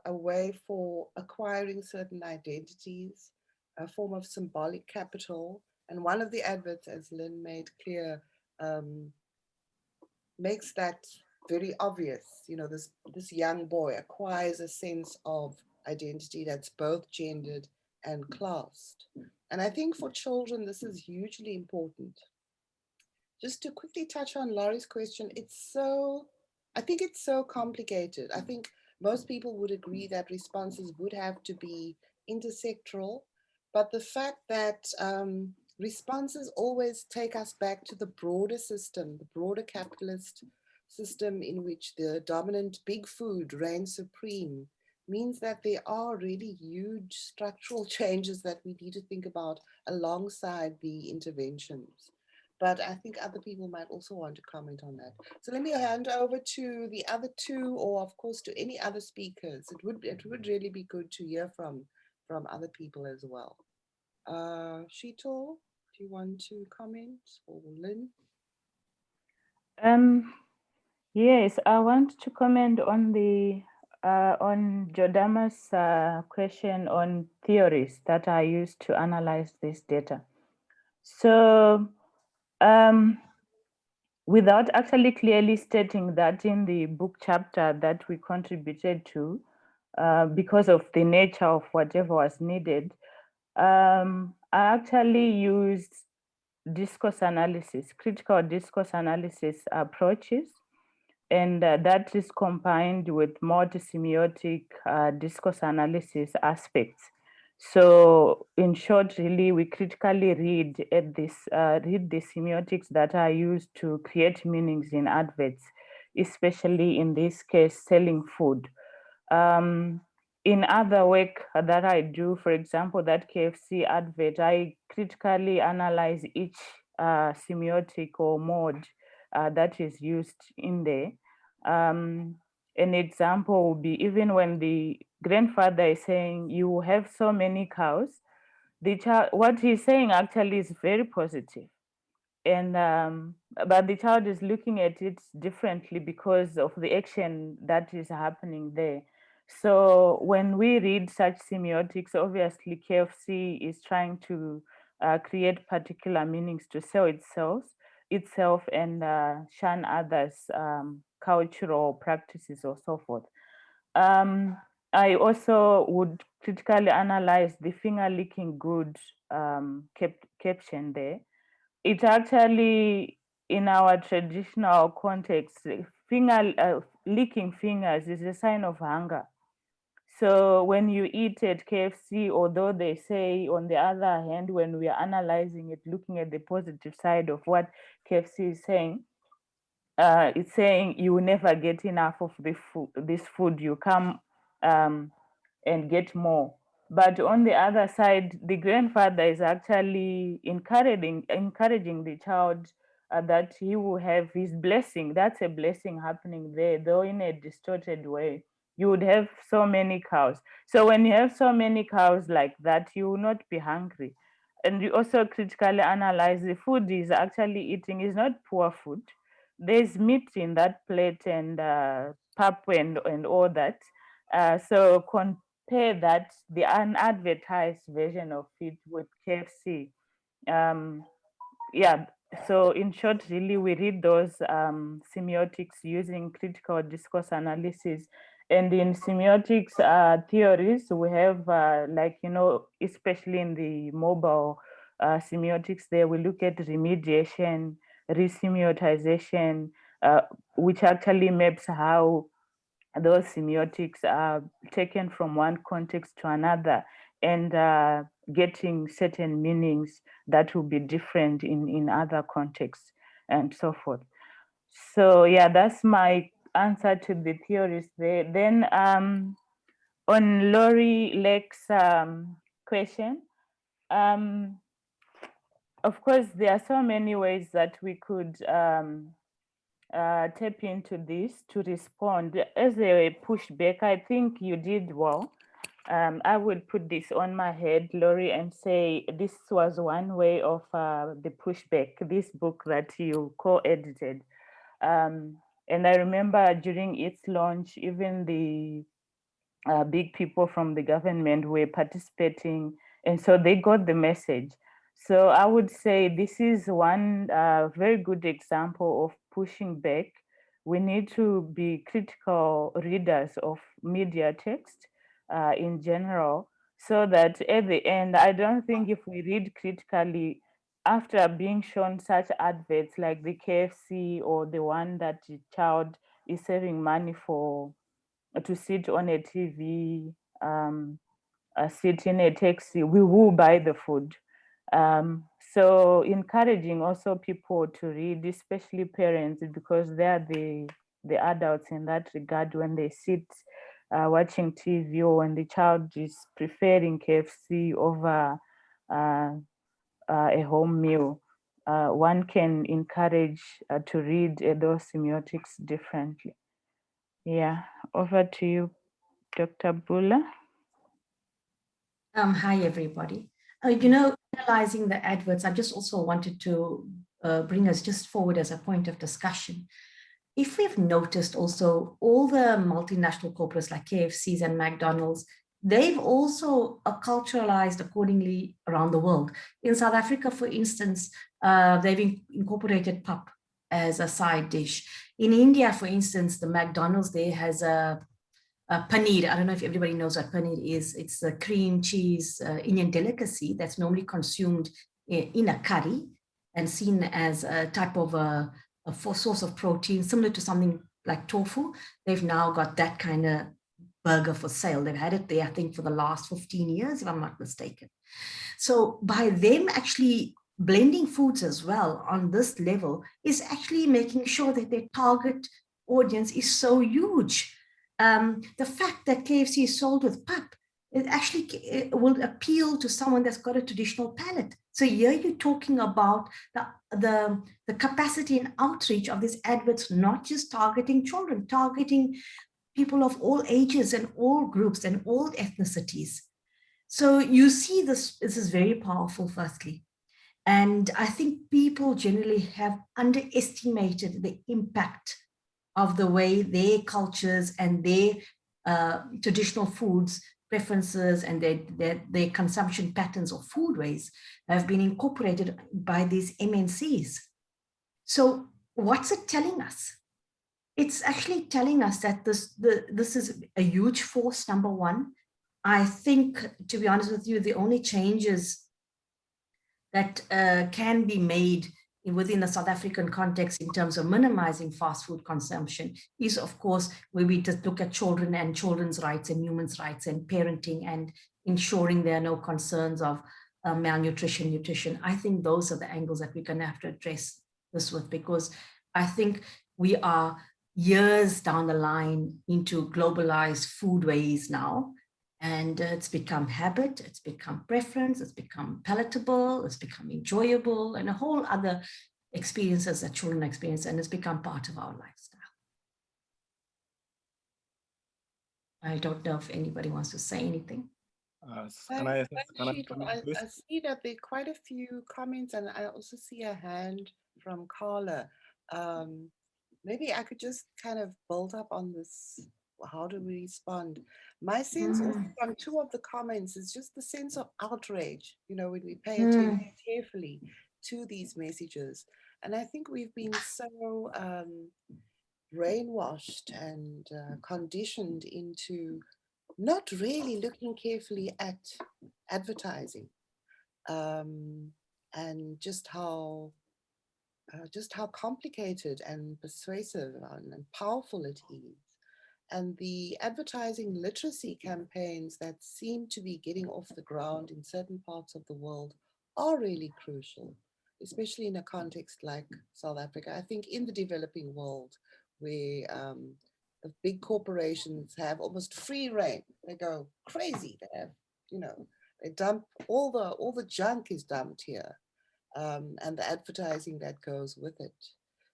a way for acquiring certain identities, a form of symbolic capital. And one of the adverts, as Lynn made clear, makes that very obvious. You know, this young boy acquires a sense of identity that's both gendered and classed. And I think for children, this is hugely important. Just to quickly touch on Laurie's question, I think it's so complicated. I think most people would agree that responses would have to be intersectoral, but the fact that responses always take us back to the broader system, the broader capitalist system in which the dominant big food reigns supreme, means that there are really huge structural changes that we need to think about alongside the interventions. But I think other people might also want to comment on that. So let me hand over to the other two, or of course to any other speakers. It would really be good to hear from other people as well. Sheetal, do you want to comment, or Lynn? Yes, I want to comment on the on Jodama's question on theories that are used to analyze this data. So without actually clearly stating that in the book chapter that we contributed to, because of the nature of whatever was needed, I actually used discourse analysis, critical discourse analysis approaches, and that is combined with multi-semiotic discourse analysis aspects. So in short, really, we critically read the semiotics that are used to create meanings in adverts, especially in this case, selling food. In other work that I do, for example, that KFC advert, I critically analyze each semiotic or mode that is used in there. An example would be even when the grandfather is saying, you have so many cows, the child, what he's saying actually is very positive. And but the child is looking at it differently because of the action that is happening there. So when we read such semiotics, obviously KFC is trying to create particular meanings to sell itself and shun others' cultural practices or so forth. I also would critically analyze the finger licking good caption there. It actually, in our traditional context, licking fingers is a sign of hunger. So when you eat at KFC, although they say on the other hand, when we are analyzing it, looking at the positive side of what KFC is saying, it's saying you will never get enough of this food. You come and get more. But on the other side, the grandfather is actually encouraging the child that he will have his blessing. That's a blessing happening there, though in a distorted way. You would have so many cows. So when you have so many cows like that, you will not be hungry. And you also critically analyze the food is actually eating is not poor food. there's meat in that plate and pap and all that. So compare that, the unadvertised version of it with KFC. Yeah, so in short, really, we read those semiotics using critical discourse analysis. And in semiotics theories, we have like, you know, especially in the mobile semiotics there, we look at remediation, resemiotization, which actually maps how those semiotics are taken from one context to another and getting certain meanings that will be different in other contexts and so forth. So yeah, that's my answer to the theories there. Then on Lori Lake's question, of course, there are so many ways that we could tap into this to respond. As a pushback, I think you did well. I would put this on my head, Laurie, and say this was one way of the pushback, this book that you co-edited. And I remember during its launch, even the big people from the government were participating, and so they got the message. So I would say this is one very good example of pushing back. We need to be critical readers of media text in general, so that at the end, I don't think if we read critically, after being shown such adverts like the KFC or the one that the child is saving money for, to sit on a TV, sit in a taxi, we will buy the food. So encouraging also people to read, especially parents, because they are the adults in that regard when they sit watching TV or when the child is preferring KFC over a home meal. One can encourage to read those semiotics differently. Yeah, over to you, Dr. Bhoola. Hi, everybody. You know, analyzing the adverts, I just also wanted to bring us just forward as a point of discussion. If we've noticed also all the multinational corporates like KFCs and McDonald's, they've also culturalized accordingly around the world. In South Africa, for instance, they've incorporated pap as a side dish. In India, for instance, the McDonald's there has a paneer. I don't know if everybody knows what paneer is. It's a cream cheese Indian delicacy that's normally consumed in a curry and seen as a type of a source of protein, similar to something like tofu. They've now got that kind of burger for sale. They've had it there, I think, for the last 15 years, if I'm not mistaken. So by them actually blending foods as well on this level is actually making sure that their target audience is so huge. The fact that KFC is sold with pap, it actually will appeal to someone that's got a traditional palate. So here you're talking about the capacity and outreach of these adverts, not just targeting children, targeting people of all ages and all groups and all ethnicities. So you see this is very powerful, firstly. And I think people generally have underestimated the impact of the way their cultures and their traditional foods preferences and their consumption patterns or foodways have been incorporated by these MNCs. So what's it telling us? It's actually telling us that this is a huge force, number one. I think, to be honest with you, the only changes that can be made within the South African context in terms of minimizing fast food consumption is, of course, where we just look at children and children's rights and humans' rights and parenting and ensuring there are no concerns of malnutrition, nutrition. I think those are the angles that we're going to have to address this with, because I think we are years down the line into globalized foodways now. And it's become habit, it's become preference, it's become palatable, it's become enjoyable, and a whole other experiences that children experience, and it's become part of our lifestyle. I don't know if anybody wants to say anything. I see that there are quite a few comments, and I also see a hand from Carla. maybe I could just kind of build up on this. How do we respond? My sense also from two of the comments is just the sense of outrage, when we pay attention carefully to these messages. And I think we've been so brainwashed and conditioned into not really looking carefully at advertising, and just how complicated and persuasive and powerful it is. And the advertising literacy campaigns that seem to be getting off the ground in certain parts of the world are really crucial, especially in a context like South Africa. I think in the developing world, where the big corporations have almost free reign, they go crazy. They have, they dump all the junk is dumped here, and the advertising that goes with it.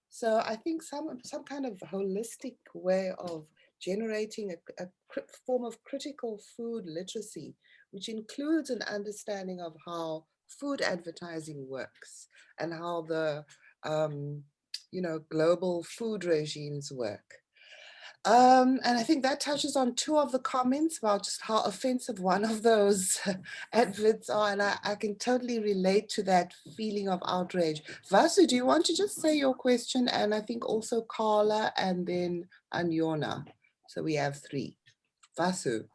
So I think some kind of holistic way of generating a form of critical food literacy, which includes an understanding of how food advertising works and how the global food regimes work. And I think that touches on two of the comments about just how offensive one of those adverts are. And I can totally relate to that feeling of outrage. Vasu, do you want to just say your question? And I think also Carla and then Anyona. So we have three. Vasu.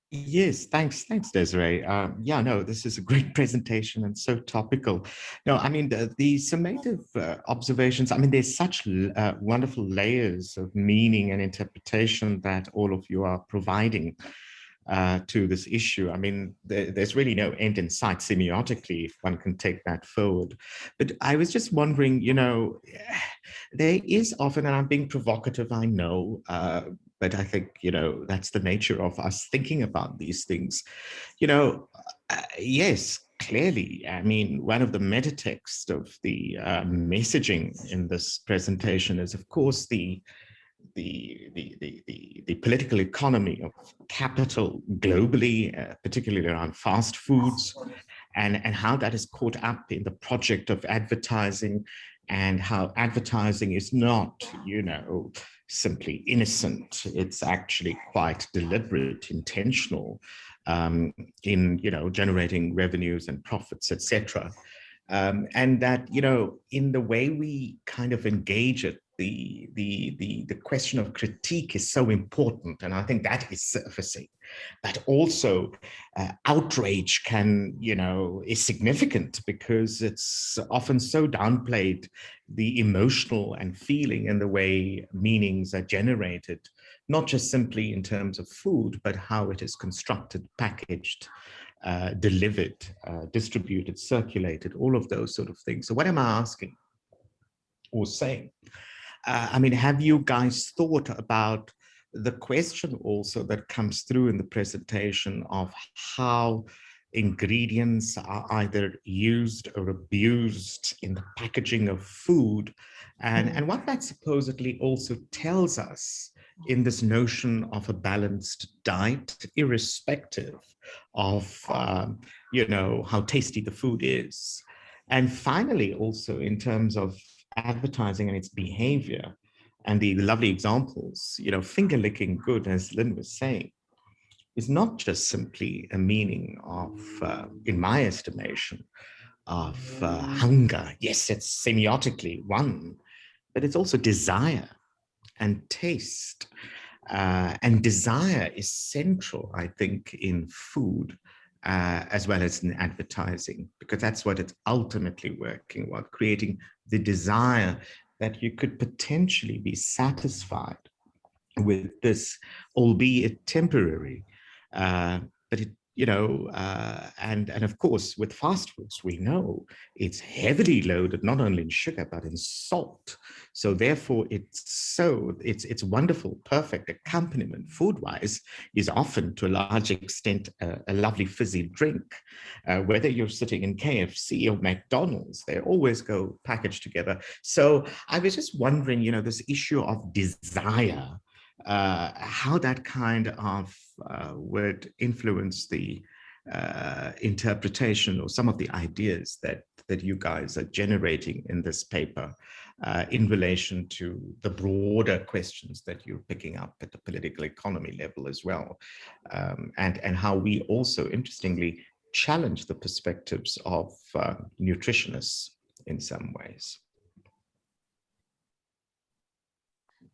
Yes, thanks, Desiree. Yeah, no, this is a great presentation and so topical. No, I mean, the summative observations, I mean, there's such wonderful layers of meaning and interpretation that all of you are providing to this issue. I mean, there's really no end in sight semiotically, if one can take that forward. But I was just wondering, there is often, and I'm being provocative, I know, but I think, that's the nature of us thinking about these things. Yes, clearly, I mean, one of the metatexts of the messaging in this presentation is, of course, the political economy of capital globally, particularly around fast foods, and how that is caught up in the project of advertising, and how advertising is not, simply innocent. It's actually quite deliberate, intentional, in, generating revenues and profits, etc. And that, in the way we kind of engage it, the question of critique is so important, and I think that is surfacing. But also, outrage is significant because it's often so downplayed, the emotional and feeling and the way meanings are generated, not just simply in terms of food, but how it is constructed, packaged, delivered, distributed, circulated, all of those sort of things. So what am I asking or saying? I mean, have you guys thought about the question also that comes through in the presentation of how ingredients are either used or abused in the packaging of food, and what that supposedly also tells us in this notion of a balanced diet, irrespective of, how tasty the food is. And finally, also in terms of advertising and its behavior and the lovely examples, finger licking good, as Lynn was saying, is not just simply a meaning of, in my estimation, of hunger. Yes, it's semiotically one, but it's also desire and taste. And desire is central, I think, in food, as well as in advertising, because that's what it's ultimately working on, creating the desire that you could potentially be satisfied with this, albeit temporary, but it, and of course, with fast foods, we know it's heavily loaded, not only in sugar, but in salt. So therefore, it's wonderful, perfect accompaniment food-wise is often, to a large extent, a lovely fizzy drink. Whether you're sitting in KFC or McDonald's, they always go packaged together. So I was just wondering, this issue of desire, how that kind of would influence the interpretation or some of the ideas that you guys are generating in this paper. in relation to the broader questions that you're picking up at the political economy level as well, and how we also, interestingly, challenge the perspectives of nutritionists in some ways.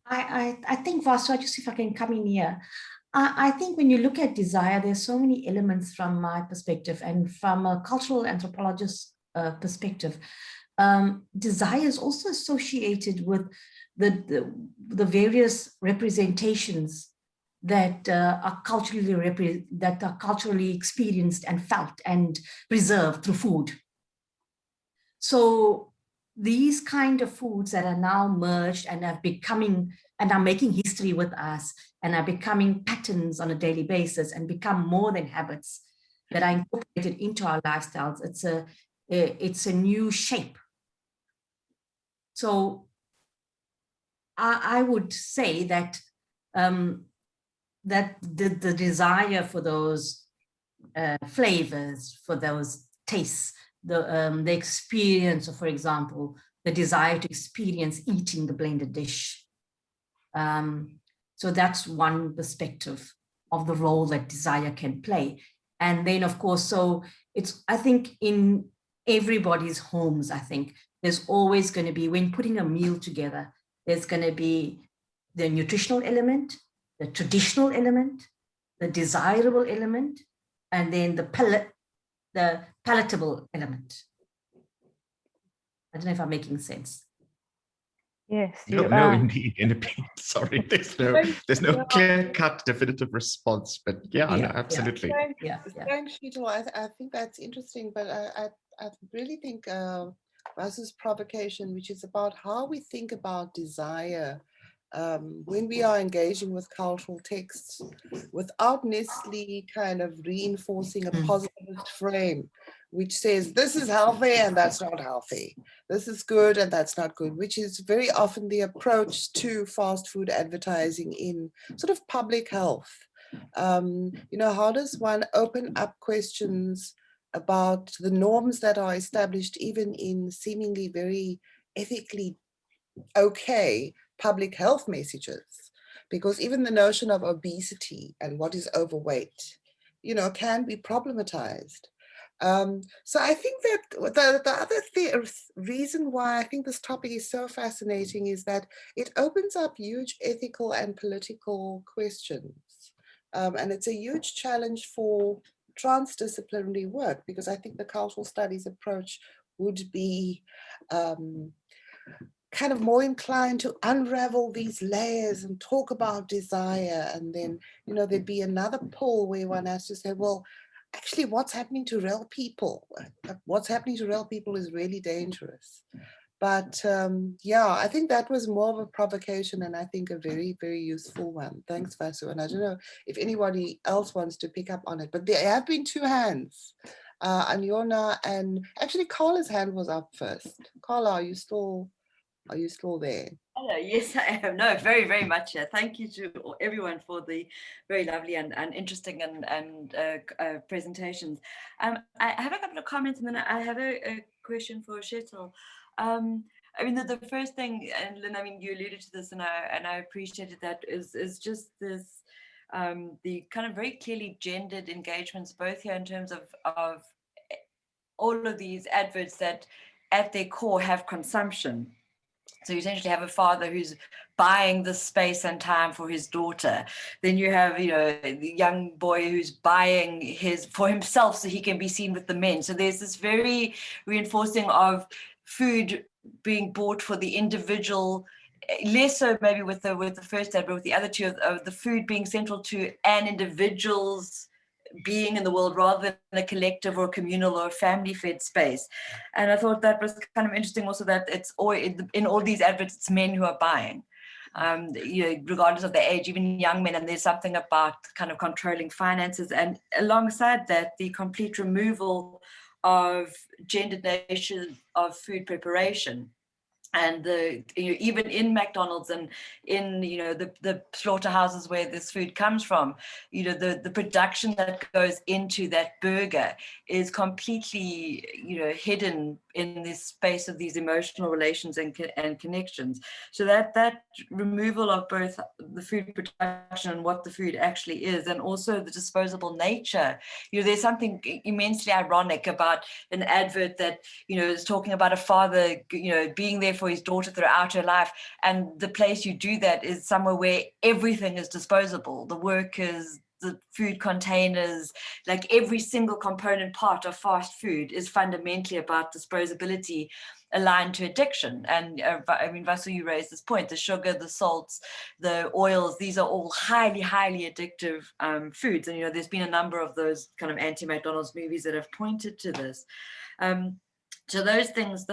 I think, Vasu, just if I can come in here, I think when you look at desire, there's so many elements from my perspective and from a cultural anthropologist perspective. Desire is also associated with the various representations that are culturally experienced and felt and preserved through food. So these kind of foods that are now merged and are becoming and are making history with us and are becoming patterns on a daily basis and become more than habits that are incorporated into our lifestyles. It's a new shape. So I would say that that the desire for those flavors, for those tastes, the experience of, for example, the desire to experience eating the blended dish. So that's one perspective of the role that desire can play. And then, of course, so I think in everybody's homes, I think there's always going to be, when putting a meal together, there's going to be the nutritional element, the traditional element, the desirable element, and then the palatable element. I don't know if I'm making sense. Yes. No, indeed. Sorry, there's no clear-cut definitive response, but yeah, no, absolutely. Thanks, Sheetal. I think that's interesting, but I really think Vasu's provocation, which is about how we think about desire when we are engaging with cultural texts without necessarily kind of reinforcing a positive frame, which says this is healthy and that's not healthy. This is good and that's not good, which is very often the approach to fast food advertising in sort of public health. How does one open up questions about the norms that are established even in seemingly very ethically okay public health messages? Because even the notion of obesity and what is overweight, can be problematized. So I think that the other reason why I think this topic is so fascinating is that it opens up huge ethical and political questions. And it's a huge challenge for transdisciplinary work, because I think the cultural studies approach would be kind of more inclined to unravel these layers and talk about desire. And then, there'd be another pull where one has to say, well, actually, what's happening to real people? What's happening to real people is really dangerous. But I think that was more of a provocation, and I think a very, very useful one. Thanks, Vasu. And I don't know if anybody else wants to pick up on it, but there have been two hands, Anyona, and actually Carla's hand was up first. Carla, are you still there? Hello, yes, I am. No, very, very much. Thank you to everyone for the very lovely and interesting and presentations. I have a couple of comments, and then I have a question for Sheetal. The first thing, and Lynn, you alluded to this, and I appreciated that, is just this, the kind of very clearly gendered engagements, both here in terms of all of these adverts that at their core have consumption. So you essentially have a father who's buying the space and time for his daughter. Then you have, the young boy who's buying for himself so he can be seen with the men. So there's this very reinforcing of food being bought for the individual, less so maybe with the first ad, but with the other two, of the food being central to an individual's being in the world rather than a collective or a communal or a family-fed space. And I thought that was kind of interesting also, that it's in all these adverts, it's men who are buying, regardless of their age, even young men. And there's something about kind of controlling finances, and alongside that, the complete removal of gendered nature of food preparation. and even in McDonald's and in the slaughterhouses where this food comes from, the production that goes into that burger is completely hidden in this space of these emotional relations and connections. So that removal of both the food production and what the food actually is, and also the disposable nature. There's something immensely ironic about an advert that is talking about a father being there for his daughter throughout her life, and the place you do that is somewhere where everything is disposable. The workers, the food containers, like every single component part of fast food is fundamentally about disposability aligned to addiction. And Vasu, you raised this point, the sugar, the salts, the oils, these are all highly, highly addictive foods. And, there's been a number of those kind of anti-McDonald's movies that have pointed to this. So those things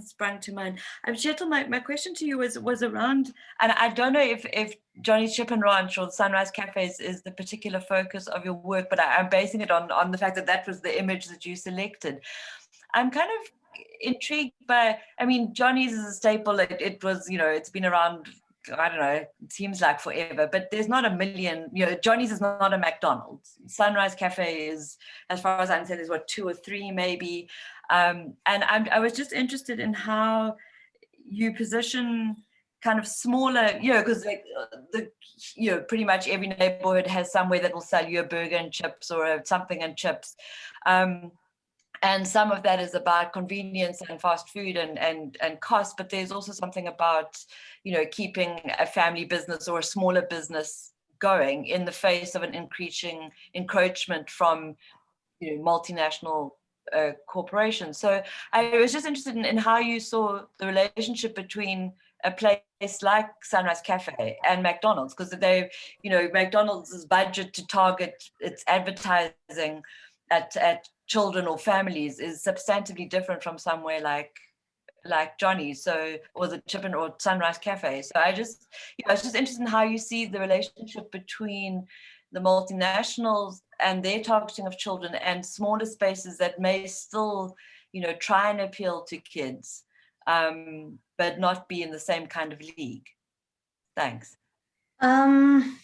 sprang to mind. Sheetal, my question to you was around, and I don't know if Johnny's Chicken Ranch or the Sunrise Cafes is the particular focus of your work, but I'm basing it on the fact that was the image that you selected. I'm kind of intrigued by, Johnny's is a staple. It was, it's been around, I don't know, it seems like forever, but there's not a million, Johnny's is not a McDonald's. Sunrise Cafe is, as far as I understand, there's 2 or 3 maybe. And I was just interested in how you position kind of smaller, because pretty much every neighborhood has somewhere that will sell you a burger and chips or something and chips. And some of that is about convenience and fast food and cost, but there's also something about, keeping a family business or a smaller business going in the face of an increasing encroachment from, multinational corporations. So I was just interested in how you saw the relationship between a place like Sunrise Cafe and McDonald's, because they, McDonald's budget to target its advertising at children or families is substantively different from somewhere like Johnny's, or the Chippen or Sunrise Cafe. So I was just interested in how you see the relationship between the multinationals and their targeting of children and smaller spaces that may still, try and appeal to kids, but not be in the same kind of league. Thanks. From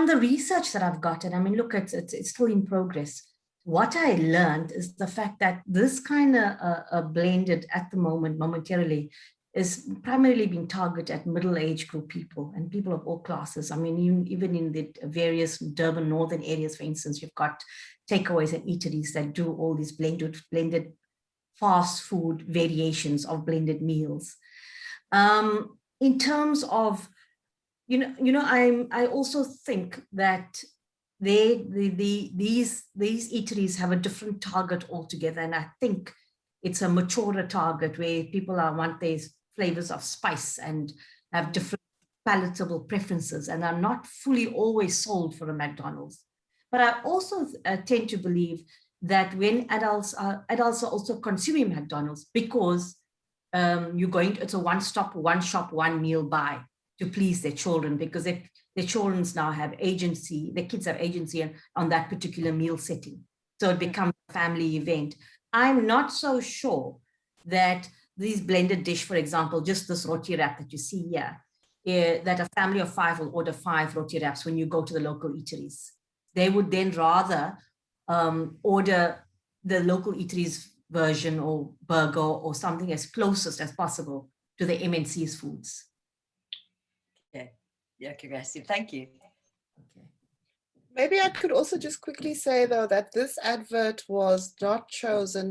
the research that I've gotten, look, it's still in progress. What I learned is the fact that this kind of blended at the moment, momentarily, is primarily being targeted at middle-aged group people and people of all classes. Even in the various Durban northern areas, for instance, you've got takeaways and eateries that do all these blended fast food variations of blended meals. In terms of, I also think that these eateries have a different target altogether, and I think it's a maturer target where people want these flavors of spice and have different palatable preferences and are not fully always sold for a McDonald's. But I also tend to believe that when adults are also consuming McDonald's because it's a one-stop, one-shop, one-meal buy to please their children, because their children now have agency, their kids have agency on that particular meal setting. So it becomes a family event. I'm not so sure that these blended dish, for example, just this roti wrap that you see here, that a family of 5 will order 5 roti wraps when you go to the local eateries. They would then rather order the local eateries version or burger or something as closest as possible to the MNC's foods. Yeah, aggressive. Thank you. Okay. Maybe I could also just quickly say, though, that this advert was not chosen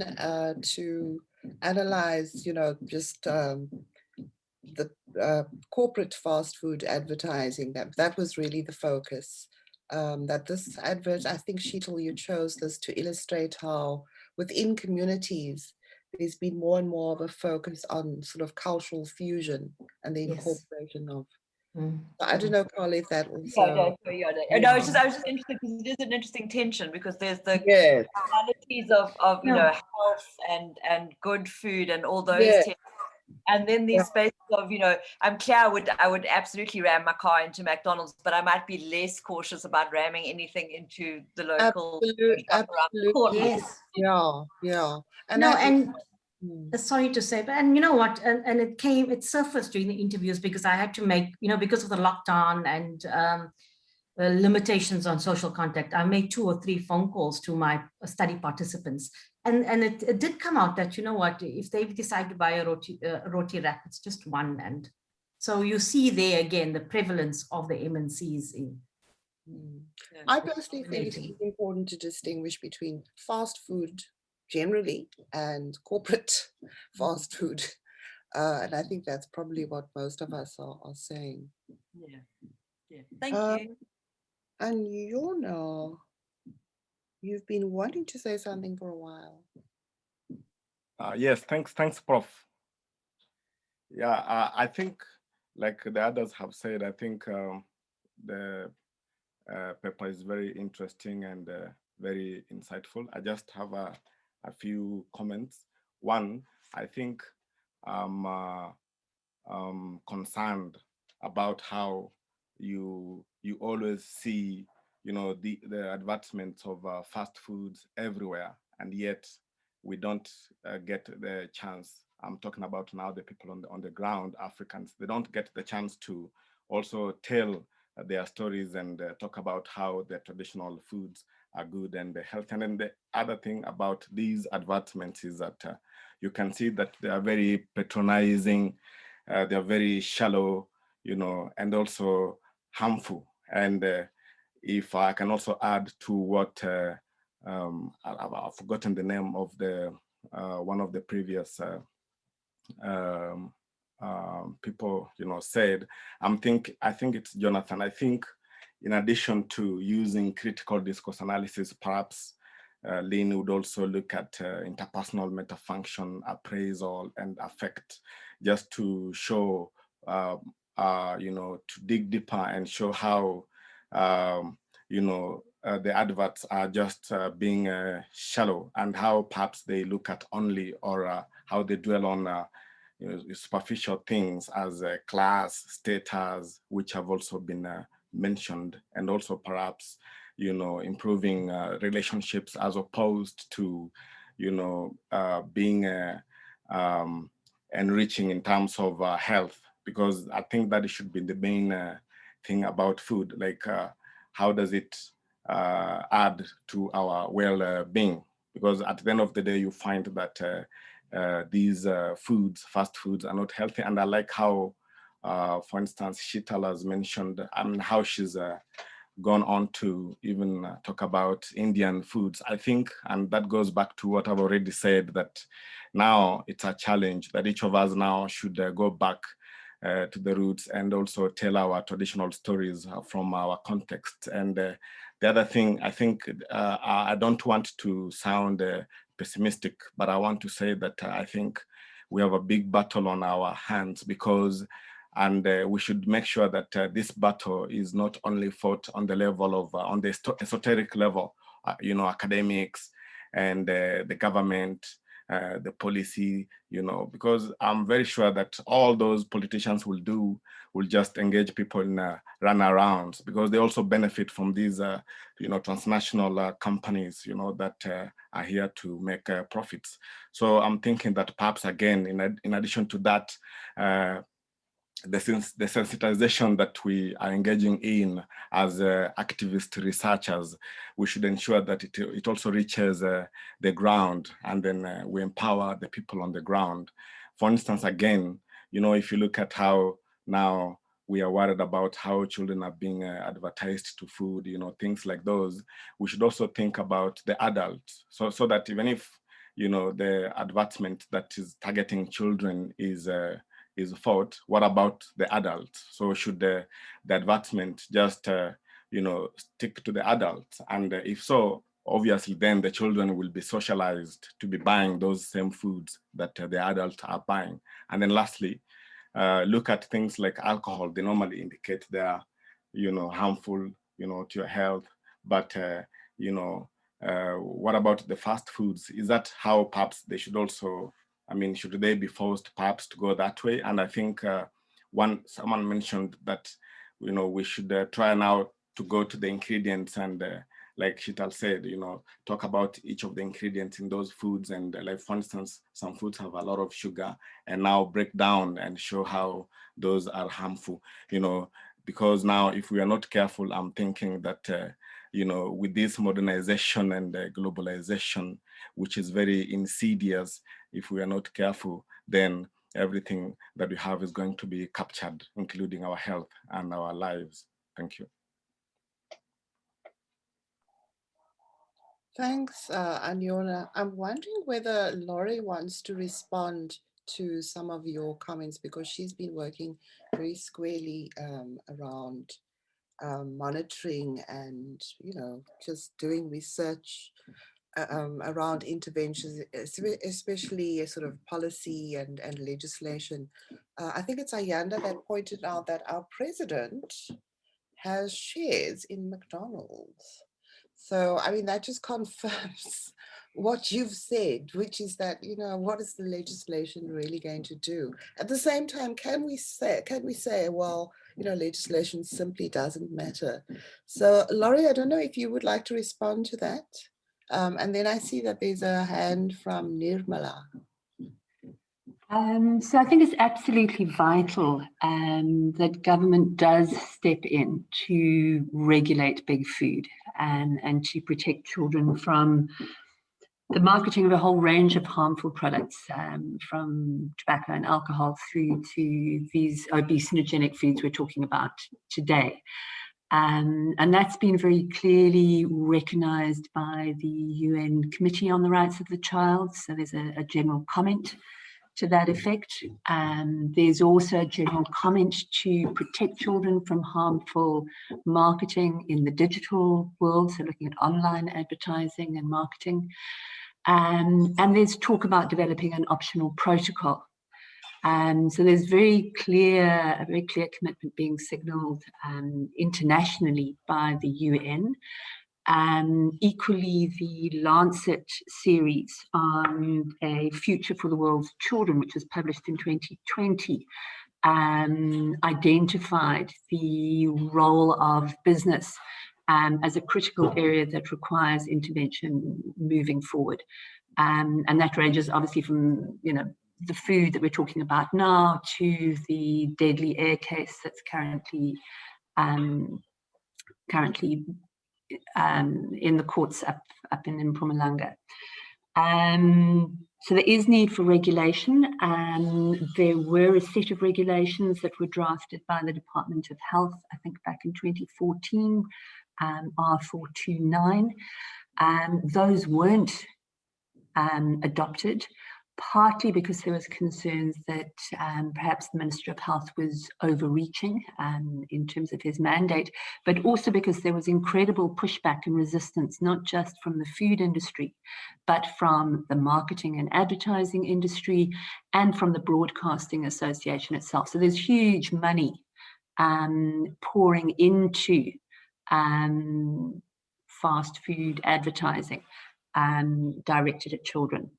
to analyze, just the corporate fast food advertising. That was really the focus. That this advert, I think, Sheetal, you chose this to illustrate how within communities, there's been more and more of a focus on sort of cultural fusion and the incorporation of. I don't know, Carly, if that also. No, I was just interested because it is an interesting tension, because there's the qualities of health and good food and all those tensions. And then these spaces of, I'm clear I would absolutely ram my car into McDonald's, but I might be less cautious about ramming anything into the local. Absolutely. Yes. Yeah. And Sorry to say, but and you know what, and it surfaced during the interviews because I had to make, because of the lockdown and limitations on social contact, I made 2 or 3 phone calls to my study participants. And it did come out that, if they decide to buy a roti wrap, it's just one. And so you see there again, the prevalence of the MNCs in. I personally think it is important to distinguish between fast food generally and corporate fast food. And I think that's probably what most of us are saying. Yeah. Thank you. And you've been wanting to say something for a while. Yes, thanks, Prof. Yeah, I think, like the others have said, I think the paper is very interesting and very insightful. I just have a few comments. One, I think I'm concerned about how you always see, the advertisements of fast foods everywhere, and yet we don't get the chance. I'm talking about now the people on the ground, Africans. They don't get the chance to also tell their stories and talk about how the traditional foods are good and healthy. And then the other thing about these advertisements is that you can see that they are very patronizing, they are very shallow, and also harmful. And if I can also add to what I've forgotten the name of the one of the previous people, said. I think it's Jonathan. I think in addition to using critical discourse analysis, perhaps Lynn would also look at interpersonal metafunction, appraisal, and affect, just to show, to dig deeper and show how, the adverts are just being shallow, and how perhaps they look at only, or how they dwell on superficial things as class, status, which have also been mentioned, and also perhaps, improving relationships as opposed to, being enriching in terms of health, because I think that it should be the main thing about food, like how does it add to our well-being? Because at the end of the day, you find that these fast foods are not healthy. And I like how, for instance, Sheetal has mentioned, how she's gone on to even talk about Indian foods. I think, and that goes back to what I've already said, that now it's a challenge that each of us now should go back to the roots and also tell our traditional stories from our context. And the other thing, I think, I don't want to sound pessimistic, but I want to say that I think we have a big battle on our hands, because, and we should make sure that this battle is not only fought on the level of, on the esoteric level, academics and the government, the policy, because I'm very sure that all those politicians will just engage people in runarounds, because they also benefit from these, transnational companies, that are here to make profits. So I'm thinking that perhaps, again, in addition to that, the sensitization that we are engaging in as activist researchers, we should ensure that it also reaches the ground, and then we empower the people on the ground. For instance, again, if you look at how now we are worried about how children are being advertised to food, things like those, we should also think about the adults, so that even if, the advertisement that is targeting children is fault, what about the adults? So should the advertisement just, stick to the adults? And if so, obviously then the children will be socialized to be buying those same foods that the adults are buying. And then lastly, look at things like alcohol. They normally indicate they are, harmful, to your health. But, what about the fast foods? Is that how perhaps they should also, should they be forced perhaps to go that way? And I think someone mentioned that, we should try now to go to the ingredients and like Sheetal said, talk about each of the ingredients in those foods. And like, for instance, some foods have a lot of sugar, and now break down and show how those are harmful, because now if we are not careful, I'm thinking that, with this modernization and globalization, which is very insidious, if we are not careful, then everything that we have is going to be captured, including our health and our lives. Thank you. Thanks, Anyola. I'm wondering whether Laurie wants to respond to some of your comments, because she's been working very squarely around monitoring and, just doing research around interventions, especially sort of policy and legislation. I think it's Ayanda that pointed out that our president has shares in McDonald's. So, I mean, that just confirms what you've said, which is that, what is the legislation really going to do? At the same time, can we say, well, legislation simply doesn't matter? So, Laurie, I don't know if you would like to respond to that. And then I see that there's a hand from Nirmala. So I think it's absolutely vital that government does step in to regulate big food and to protect children from the marketing of a whole range of harmful products, from tobacco and alcohol through to these obesogenic foods we're talking about today. And that's been very clearly recognized by the UN Committee on the Rights of the Child. So there's a general comment to that effect. There's also a general comment to protect children from harmful marketing in the digital world, so looking at online advertising and marketing. And there's talk about developing an optional protocol. So there's a very clear commitment being signaled internationally by the UN. Equally, the Lancet series on a future for the world's children, which was published in 2020, identified the role of business as a critical area that requires intervention moving forward. And that ranges obviously from, the food that we're talking about now to the deadly air case that's currently in the courts up in Mpumalanga. So there is need for regulation. There were a set of regulations that were drafted by the Department of Health, I think back in 2014, R429. Those weren't adopted, partly because there was concerns that perhaps the Minister of Health was overreaching in terms of his mandate, but also because there was incredible pushback and resistance, not just from the food industry, but from the marketing and advertising industry and from the Broadcasting Association itself. So there's huge money pouring into fast food advertising directed at children.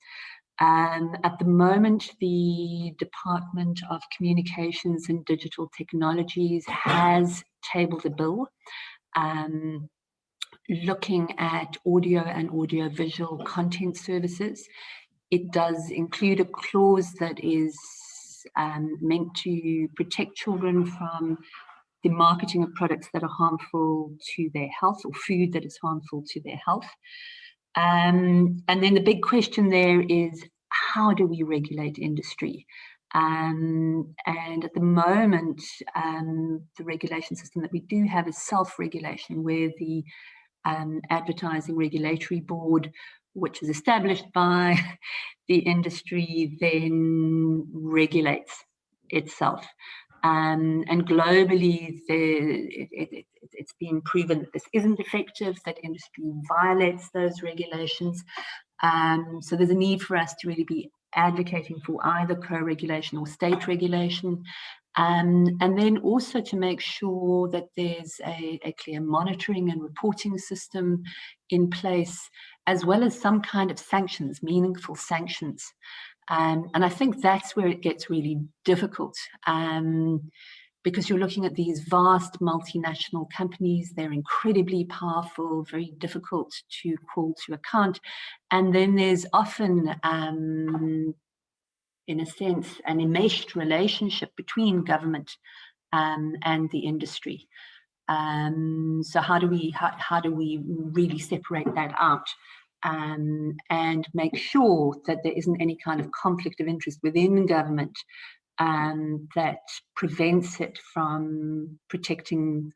At the moment, the Department of Communications and Digital Technologies has tabled a bill looking at audio and audiovisual content services. It does include a clause that is meant to protect children from the marketing of products that are harmful to their health, or food that is harmful to their health. And then the big question there is, how do we regulate industry? And at the moment, the regulation system that we do have is self-regulation, where the Advertising Regulatory Board, which is established by the industry, then regulates itself. And globally, it's been proven that this isn't effective, that industry violates those regulations. So there's a need for us to really be advocating for either co-regulation or state regulation. And then also to make sure that there's a clear monitoring and reporting system in place, as well as some kind of sanctions, meaningful sanctions. And I think that's where it gets really difficult. because you're looking at these vast multinational companies. They're incredibly powerful, very difficult to call to account. And then there's often, in a sense, an enmeshed relationship between government and the industry. So how do we really separate that out and make sure that there isn't any kind of conflict of interest within government that prevents it from protecting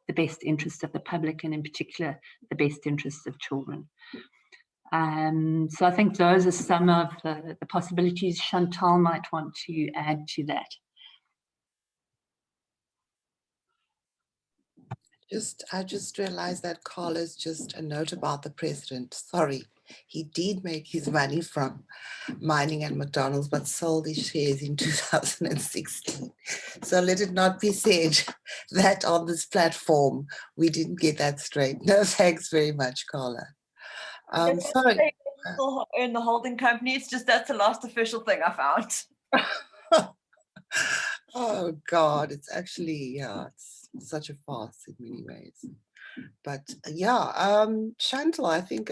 the best interests of the public, and in particular, the best interests of children. So I think those are some of the possibilities. Chantal might want to add to that. I just realized that Carla's just a note about the president. Sorry, he did make his money from mining at McDonald's, but sold his shares in 2016. So let it not be said that on this platform, we didn't get that straight. No, thanks very much, Carla. Sorry. Still own the holding company. It's just that's the last official thing I found. Oh God, it's actually, yeah, it's such a farce in many ways. But yeah, Chantal, I think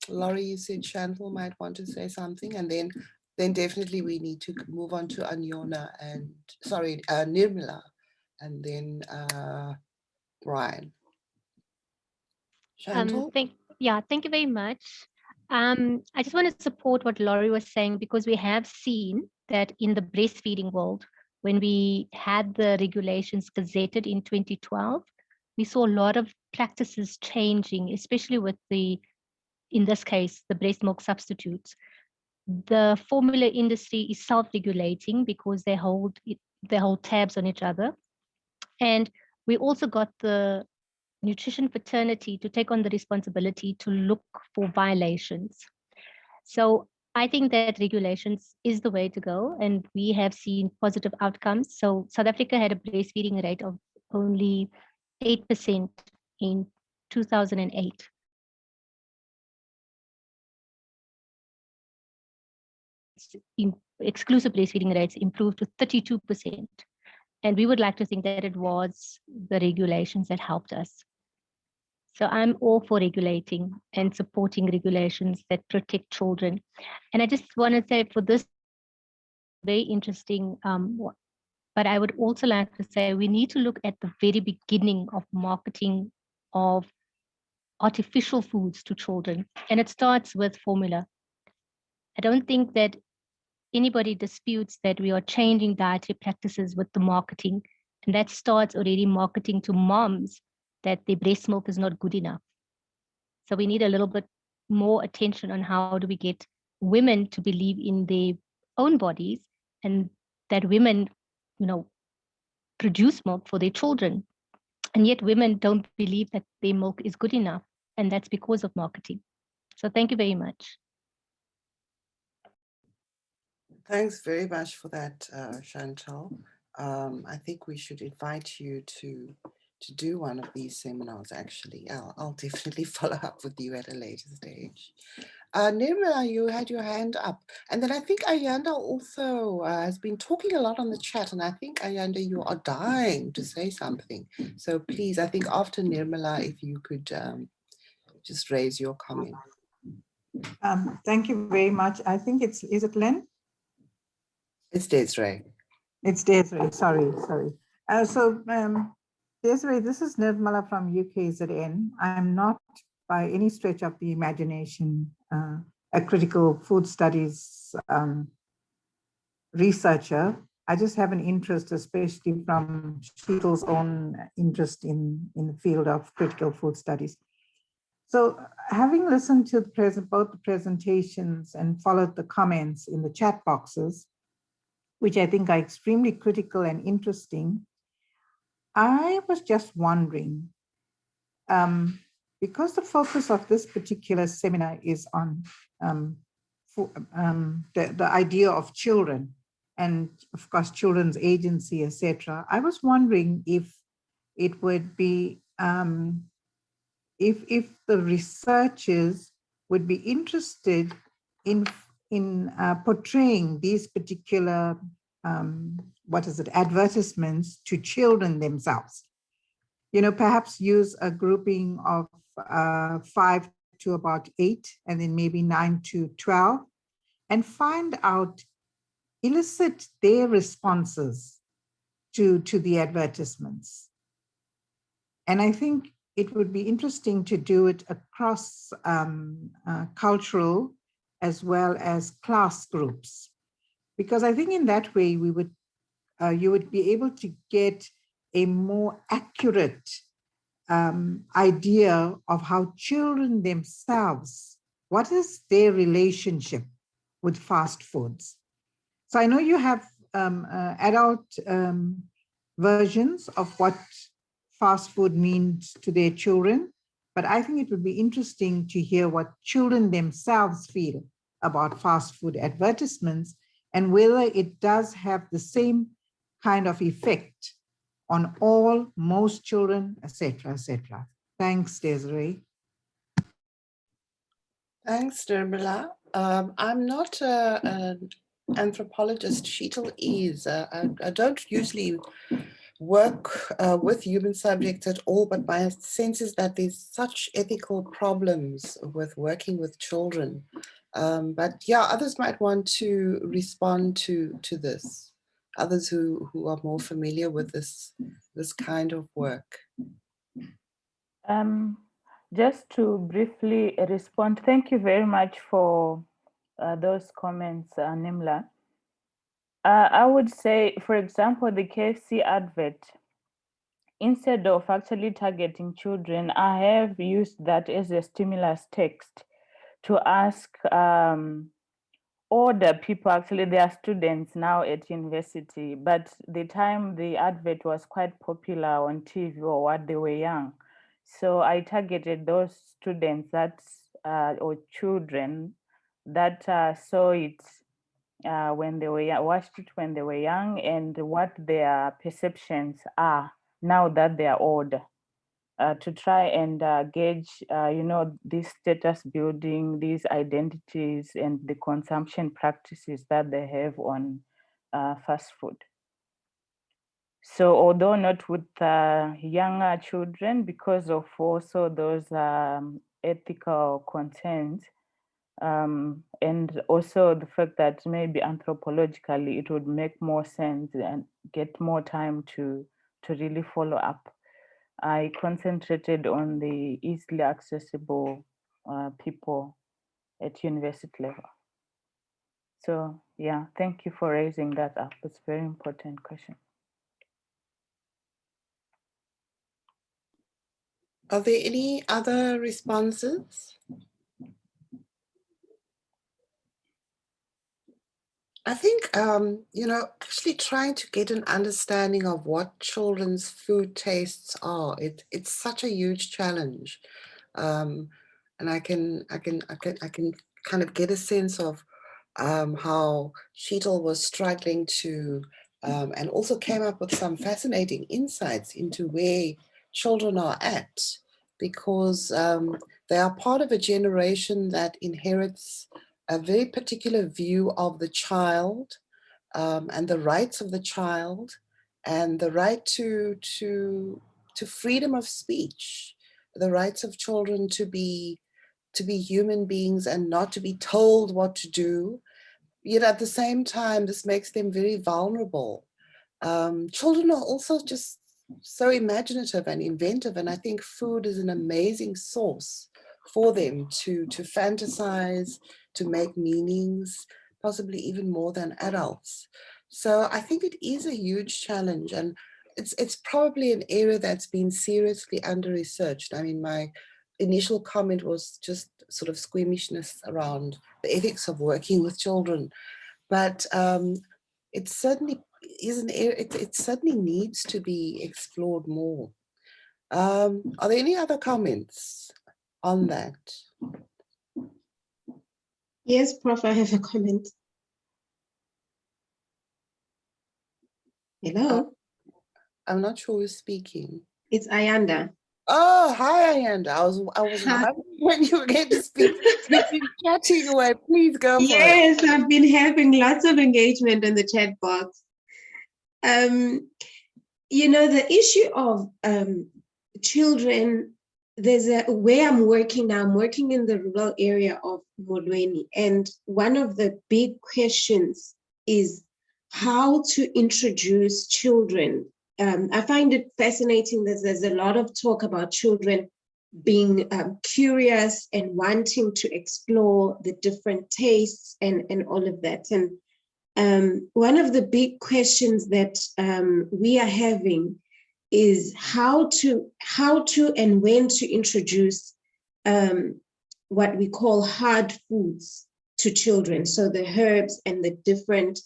Laurie, you said Chantal might want to say something, and then definitely we need to move on to Anyona and Nirmala, and then Brian. Chantal? Thank you very much. I just want to support what Laurie was saying, because we have seen that in the breastfeeding world, when we had the regulations gazetted in 2012, we saw a lot of practices changing, especially with in this case, the breast milk substitutes. The formula industry is self-regulating because they hold tabs on each other. And we also got the nutrition fraternity to take on the responsibility to look for violations. So I think that regulations is the way to go, and we have seen positive outcomes. So South Africa had a breastfeeding rate of only 8% in 2008. Exclusive breastfeeding rates improved to 32%. And we would like to think that it was the regulations that helped us. So I'm all for regulating and supporting regulations that protect children. And I just want to say, for this, very interesting, but I would also like to say we need to look at the very beginning of marketing of artificial foods to children. And it starts with formula. I don't think that anybody disputes that we are changing dietary practices with the marketing. And that starts already marketing to moms that their breast milk is not good enough. So we need a little bit more attention on how do we get women to believe in their own bodies, and that women, produce milk for their children. And yet women don't believe that their milk is good enough. And that's because of marketing. So thank you very much. Thanks very much for that, Chantal. I think we should invite you to do one of these seminars, actually. I'll definitely follow up with you at a later stage. Nirmala, you had your hand up. And then I think Ayanda also has been talking a lot on the chat. And I think, Ayanda, you are dying to say something. So please, I think after Nirmala, if you could just raise your comment. Thank you very much. I think is it Lynn? It's Desiree. It's Desiree, sorry. Desiree, this is Nirmala from UKZN. I'm not by any stretch of the imagination a critical food studies researcher. I just have an interest, especially from Sheetal's own interest in the field of critical food studies. So having listened to both the presentations and followed the comments in the chat boxes, which I think are extremely critical and interesting, I was just wondering, because the focus of this particular seminar is on the idea of children and of course children's agency, etc. I was wondering if it would be, if the researchers would be interested in portraying these particular advertisements to children themselves. You know, perhaps use a grouping of 5 to about 8, and then maybe 9 to 12, and find out, elicit their responses to the advertisements. And I think it would be interesting to do it across cultural as well as class groups, because I think in that way we would you would be able to get a more accurate idea of how children themselves, what is their relationship with fast foods. So I know you have adult versions of what fast food means to their children, but I think it would be interesting to hear what children themselves feel about fast food advertisements and whether it does have the same kind of effect on all, most children, etc., etc. Thanks, Desiree. Thanks, Bhoola. I'm not an anthropologist. Sheetal is. I don't usually work with human subjects at all, but my sense is that there's such ethical problems with working with children. But yeah, others might want to respond to this. Others who are more familiar with this kind of work. Just to briefly respond, thank you very much for those comments, Nimla. I would say, for example, the KFC advert, instead of actually targeting children, I have used that as a stimulus text to ask older people, actually they are students now at university, but the time the advert was quite popular on TV or what, they were young. So I targeted those students that or children that saw it when they were watched it when they were young, and what their perceptions are now that they are older. To try and gauge, this status building, these identities, and the consumption practices that they have on fast food. So although not with younger children, because of also those ethical concerns, and also the fact that maybe anthropologically it would make more sense and get more time to really follow up. I concentrated on the easily accessible people at university level. So yeah, thank you for raising that up. It's a very important question. Are there any other responses? I think, actually trying to get an understanding of what children's food tastes are, it's such a huge challenge. And I can kind of get a sense of how Sheetal was struggling to, and also came up with some fascinating insights into where children are at, because they are part of a generation that inherits a very particular view of the child and the rights of the child and the right to freedom of speech, the rights of children to be human beings and not to be told what to do. Yet at the same time, this makes them very vulnerable. Children are also just so imaginative and inventive, and I think food is an amazing source for them to fantasize, to make meanings, possibly even more than adults. So I think it is a huge challenge, and it's probably an area that's been seriously under-researched. I mean, my initial comment was just sort of squeamishness around the ethics of working with children, but it certainly is an area, it certainly needs to be explored more. Are there any other comments on that? Yes, Prof, I have a comment. Hello? I'm not sure who's speaking. It's Ayanda. Oh, hi, Ayanda. I was wondering when you were going to speak. You've been chatting away. Please go for it. Yes, I've been having lots of engagement in the chat box. You know, the issue of children, where I'm working now, I'm working in the rural area of Molweni, and one of the big questions is how to introduce children. I find it fascinating that there's a lot of talk about children being curious and wanting to explore the different tastes and all of that. And one of the big questions that we are having is how to and when to introduce what we call hard foods to children. So the herbs and the different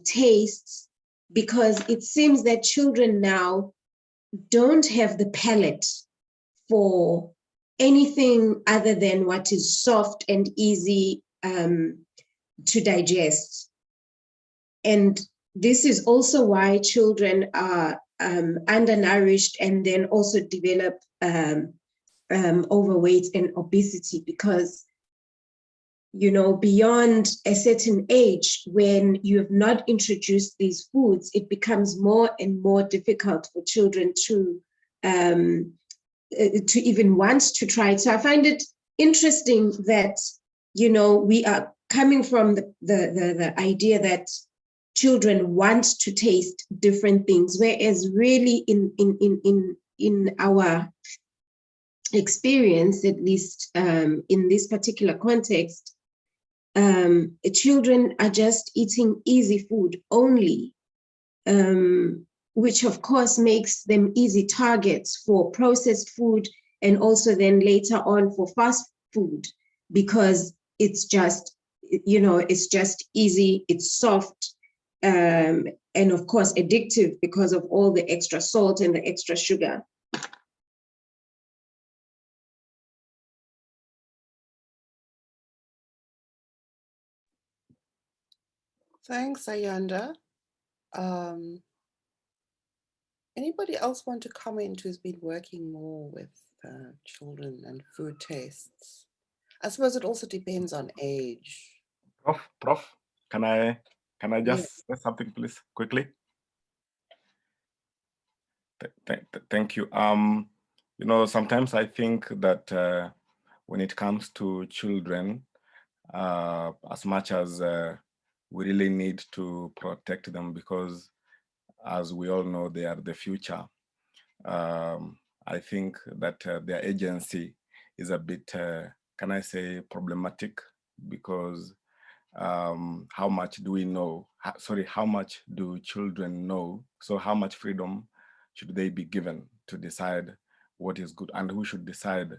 tastes, because it seems that children now don't have the palate for anything other than what is soft and easy to digest. And this is also why children are undernourished and then also develop overweight and obesity, because, you know, beyond a certain age, when you have not introduced these foods, it becomes more and more difficult for children to even want to try it. So I find it interesting that, you know, we are coming from the idea that children want to taste different things, whereas really in our experience, at least in this particular context, children are just eating easy food only, which of course makes them easy targets for processed food and also then later on for fast food, because it's just, you know, it's just easy, it's soft, and of course addictive because of all the extra salt and the extra sugar. Thanks, Ayanda. Anybody else want to comment who's been working more with children and food tastes? I suppose it also depends on age. Prof, can I just say something, please, quickly? Thank you. You know, sometimes I think that when it comes to children, as much as we really need to protect them, because as we all know, they are the future. I think that their agency is a bit, can I say, problematic, because how much do we know? How much do children know? So how much freedom should they be given to decide what is good, and who should decide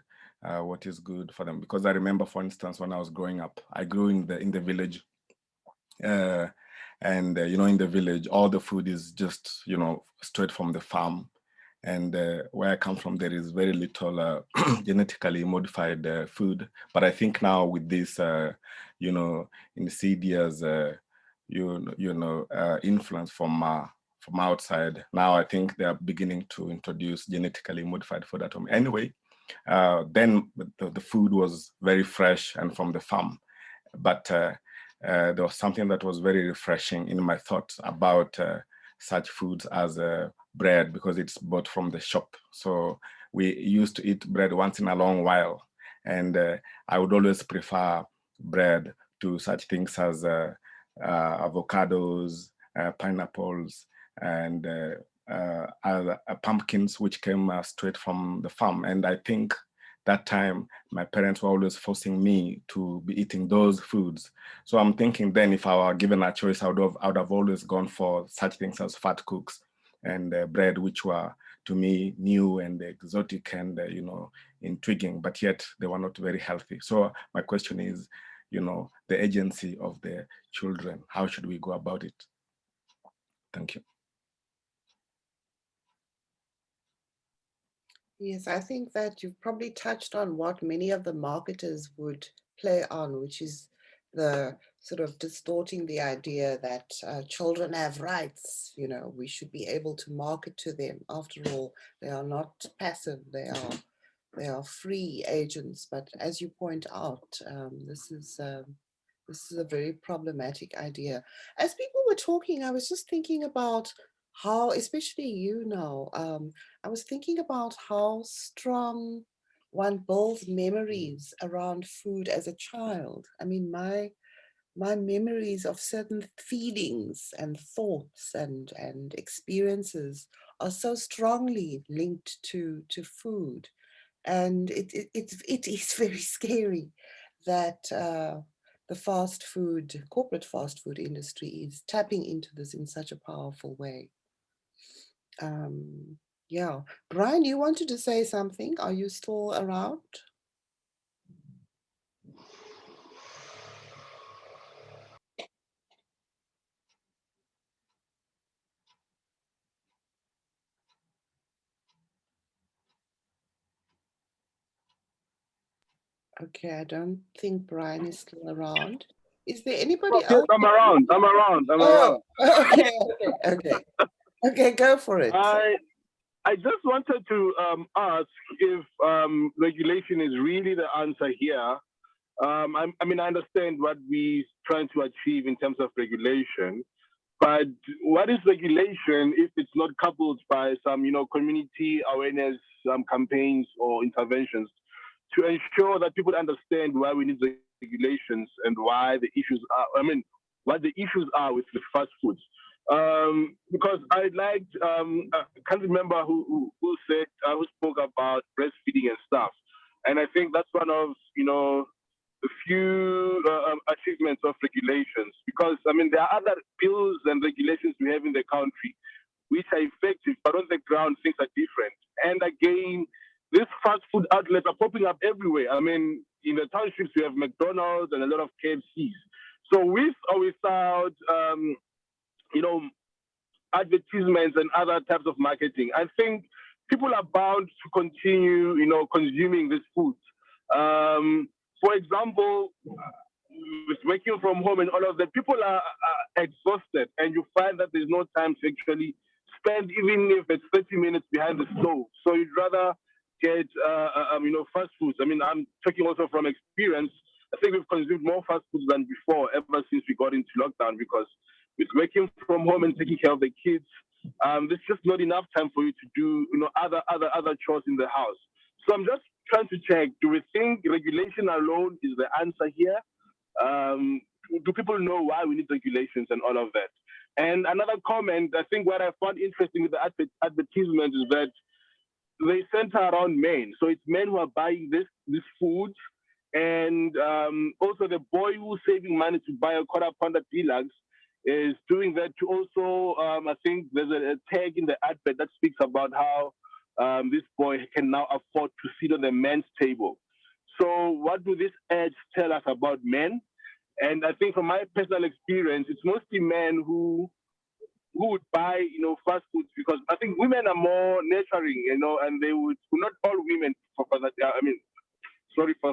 what is good for them? Because I remember, for instance, when I was growing up, I grew in the village, and you know, in the village, all the food is just, you know, straight from the farm. And where I come from, there is very little genetically modified food. But I think now with this, you know, insidious, influence from outside, now I think they are beginning to introduce genetically modified food at home. Anyway, then the food was very fresh and from the farm. But there was something that was very refreshing in my thoughts about such foods as bread, because it's bought from the shop. So we used to eat bread once in a long while. And I would always prefer bread to such things as avocados, pineapples, and pumpkins, which came straight from the farm. And I think that time my parents were always forcing me to be eating those foods. So I'm thinking then, if I were given a choice, I would have always gone for such things as fat cooks and bread, which were to me new and exotic and you know, intriguing, but yet they were not very healthy. So my question is, you know, the agency of the children, how should we go about it? Thank you. Yes, I think that you've probably touched on what many of the marketers would play on, which is the sort of distorting the idea that children have rights. You know, we should be able to market to them. After all, they are not passive, they are free agents. But as you point out, this is This is a very problematic idea. As people were talking, I was just thinking about how, especially you now, I was thinking about how strong one builds memories around food as a child. I mean, my memories of certain feelings and thoughts and experiences are so strongly linked to food. And it is very scary that the corporate fast food industry is tapping into this in such a powerful way. Yeah, Brian, you wanted to say something? Are you still around? Okay, I don't think Brian is still around. Is there anybody Yes, else? I'm around. I'm around. I'm around. Okay, go for it. I just wanted to ask if regulation is really the answer here. I mean, I understand what we're trying to achieve in terms of regulation, but what is regulation if it's not coupled by some, community awareness campaigns or interventions to ensure that people understand why we need regulations and why the issues are, what the issues are with fast foods. Because I liked, I can't remember who said, who spoke about breastfeeding and stuff. And I think that's one of, the few achievements of regulations. Because, there are other bills and regulations we have in the country which are effective, but on the ground, things are different. And again, these fast food outlets are popping up everywhere. In the townships, we have McDonald's and a lot of KFCs. So with or without, advertisements and other types of marketing, I think people are bound to continue, consuming these foods. For example, with working from home and all of that, people are exhausted, and you find that there's no time to actually spend, even if it's 30 minutes behind the stove. So you'd rather get, fast foods. I'm talking also from experience. I think we've consumed more fast foods than before, ever since we got into lockdown, because with working from home and taking care of the kids, there's just not enough time for you to do, other chores in the house. So I'm just trying to check, do we think regulation alone is the answer here? Do people know why we need regulations and all of that? And another comment, I think what I found interesting with the advertisement is that they center around men. So it's men who are buying this food. And also the boy who's saving money to buy a quarter pounder deluxe is doing that to also, I think there's a tag in the advert that speaks about how this boy can now afford to sit on the men's table. So what do these ads tell us about men? And I think from my personal experience, it's mostly men who would buy, fast foods, because I think women are more nurturing, and they would, not all women, for that, sorry for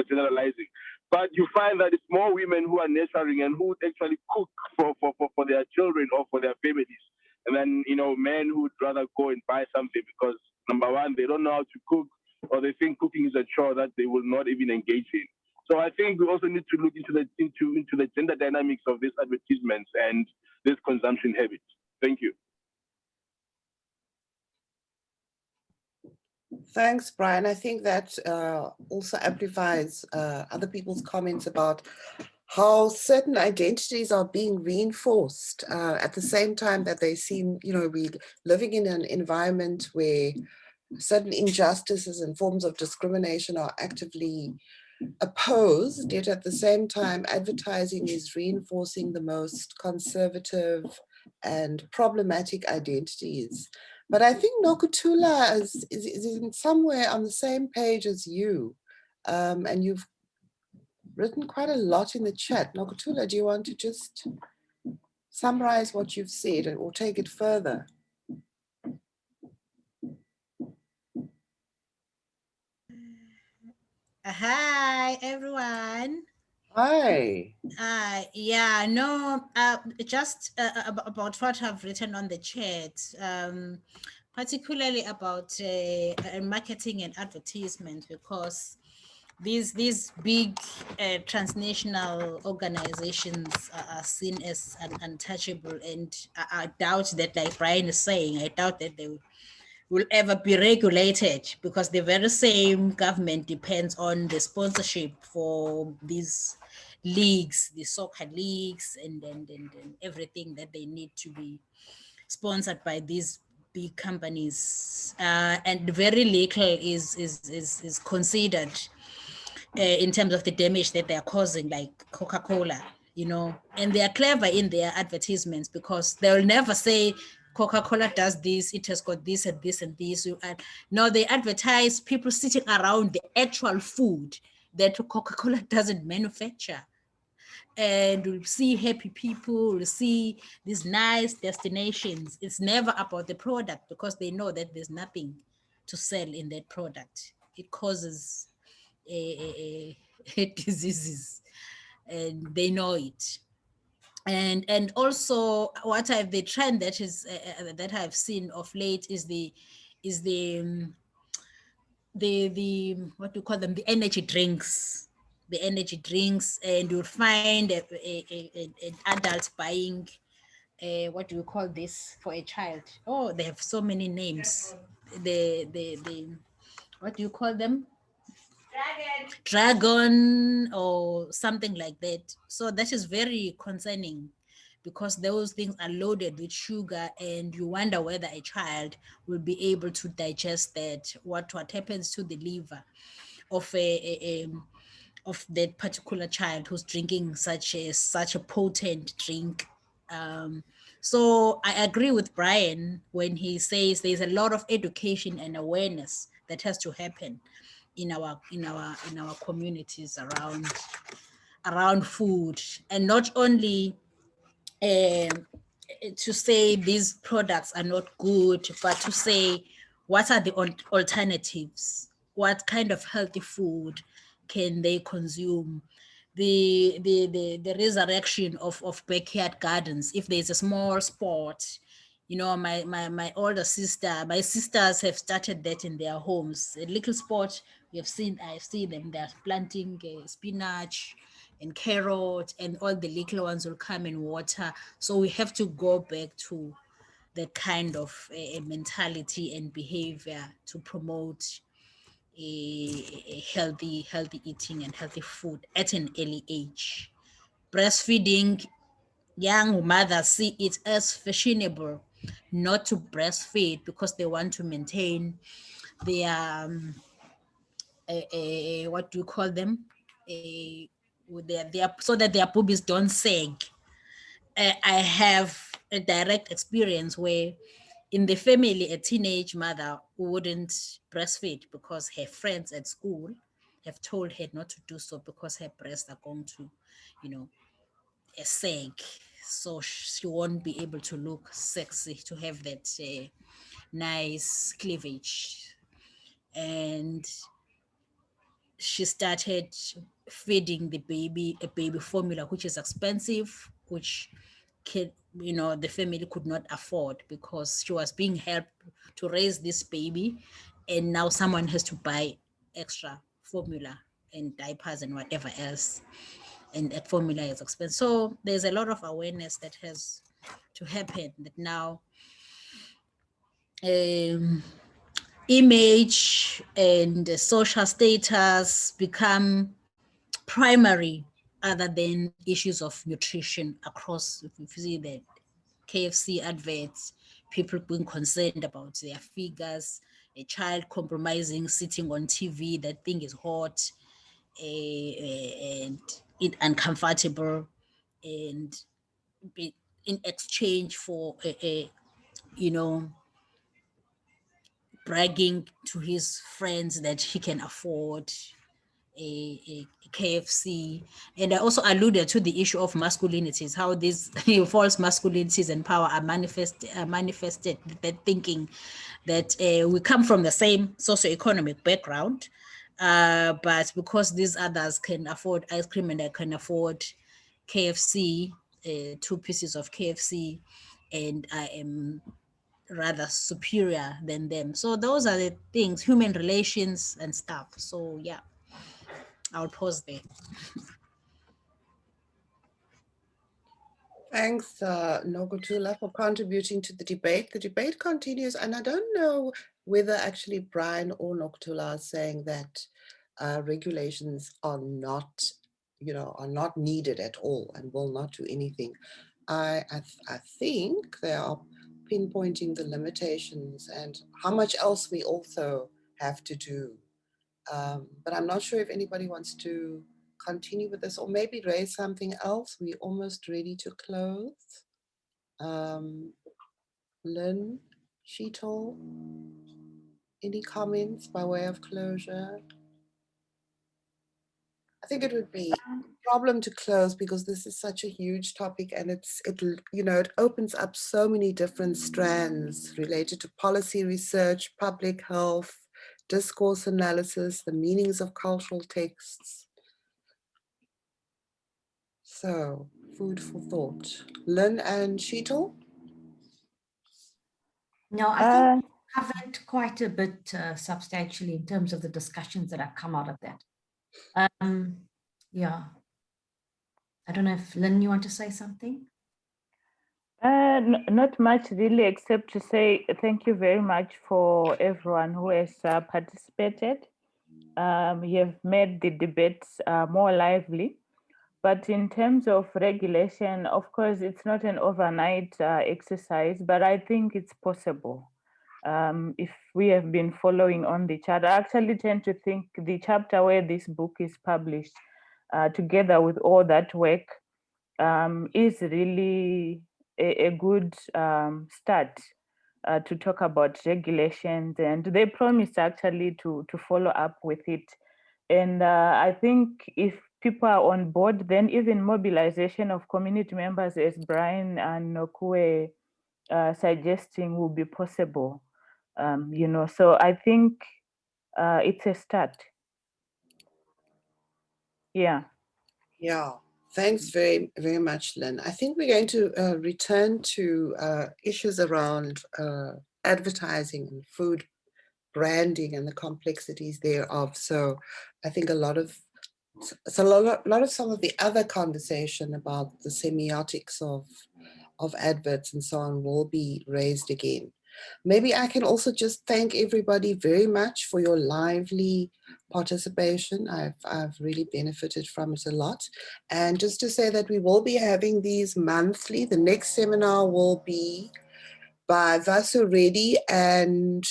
generalizing, but you find that it's more women who are nurturing and who would actually cook for their children or for their families. And then, men who would rather go and buy something because, number one, they don't know how to cook, or they think cooking is a chore that they will not even engage in. So I think we also need to look into the gender dynamics of these advertisements and these consumption habits. Thank you. Thanks, Brian. I think that also amplifies other people's comments about how certain identities are being reinforced at the same time that they seem, we're living in an environment where certain injustices and forms of discrimination are actively opposed, yet at the same time, advertising is reinforcing the most conservative and problematic identities. But I think Nokutula is in somewhere on the same page as you, and you've written quite a lot in the chat. Nokutula, do you want to just summarize what you've said or take it further? Hi, everyone. Hi. Yeah, no, just about what I've written on the chat, particularly about marketing and advertisement, because these big transnational organizations are seen as untouchable, and I doubt that, like Brian is saying, I doubt that they will ever be regulated, because the very same government depends on the sponsorship for these leagues, the soccer leagues, and everything that they need to be sponsored by these big companies, and very little is considered in terms of the damage that they are causing, like Coca-Cola, you know. And they are clever in their advertisements, because they'll never say Coca-Cola does this, it has got this and this and this. No, they advertise people sitting around the actual food that Coca-Cola doesn't manufacture. And we'll see happy people, we'll see these nice destinations. It's never about the product, because they know that there's nothing to sell in that product. It causes diseases, and they know it. And also what the trend that is that I've seen of late is the what do you call them, the energy drinks. And you'll find an adult buying what do you call this for a child? Oh, they have so many names. The what do you call them? Dragon or something like that. So that is very concerning, because those things are loaded with sugar, and you wonder whether a child will be able to digest that. What happens to the liver of of that particular child who's drinking such a potent drink. So I agree with Brian when he says there's a lot of education and awareness that has to happen in our communities around food, and not only to say these products are not good, but to say what are the alternatives, what kind of healthy food can they consume, the resurrection of backyard gardens. If there's a small spot, you know, my older sister, my sisters have started that in their homes, a little spot. I've seen them, they're planting spinach and carrot, and all the little ones will come and water. So we have to go back to that kind of mentality and behavior to promote a healthy eating and healthy food at an early age. Breastfeeding, young mothers see it as fashionable not to breastfeed, because they want to maintain their what do you call them, with their so that their boobies don't sag. I have a direct experience where in the family, a teenage mother wouldn't breastfeed because her friends at school have told her not to do so, because her breasts are going to, you know, sag. So she won't be able to look sexy, to have that nice cleavage. And she started feeding the baby a baby formula, which is expensive, which you know, the family could not afford, because she was being helped to raise this baby, and now someone has to buy extra formula and diapers and whatever else, and that formula is expensive. So there's a lot of awareness that has to happen, that now image and social status become primary, other than issues of nutrition across. If you see the KFC adverts, people being concerned about their figures, a child compromising, sitting on TV, that thing is hot and uncomfortable, and in exchange for you know, bragging to his friends that he can afford a KFC. And I also alluded to the issue of masculinities, how these false masculinities and power are manifested, that thinking that we come from the same socioeconomic background, but because these others can afford ice cream and I can afford KFC, 2 pieces of KFC, and I am rather superior than them. So those are the things, human relations and stuff. So yeah. I'll pause there. Thanks, Nokutula, for contributing to the debate. The debate continues, and I don't know whether actually Brian or Nokutula are saying that regulations are not, are not needed at all and will not do anything. I think they are pinpointing the limitations and how much else we also have to do. But I'm not sure if anybody wants to continue with this or maybe raise something else. We're almost ready to close. Lynn, Sheetal, any comments by way of closure? I think it would be a problem to close because this is such a huge topic and it opens up so many different strands related to policy research, public health, discourse analysis, the meanings of cultural texts. So, food for thought. Lynn and Sheetal? No, I think we covered quite a bit substantially in terms of the discussions that have come out of that. Yeah. I don't know if Lynn, you want to say something? Not much really, except to say thank you very much for everyone who has participated. You have made the debates more lively. But in terms of regulation, of course, it's not an overnight exercise, but I think it's possible. If we have been following on the chart, I actually tend to think the chapter where this book is published, together with all that work, is really a good start to talk about regulations, and they promise actually to follow up with it. And I think if people are on board, then even mobilization of community members, as Brian and Nokue suggesting, will be possible. So I think it's a start. Yeah. Yeah. Thanks very, very much, Lynn. I think we're going to return to issues around advertising and food branding and the complexities thereof. So I think a lot of some of the other conversation about the semiotics of adverts and so on will be raised again. Maybe I can also just thank everybody very much for your lively participation. I've really benefited from it a lot. And just to say that we will be having these monthly. The next seminar will be by Vasu Reddy and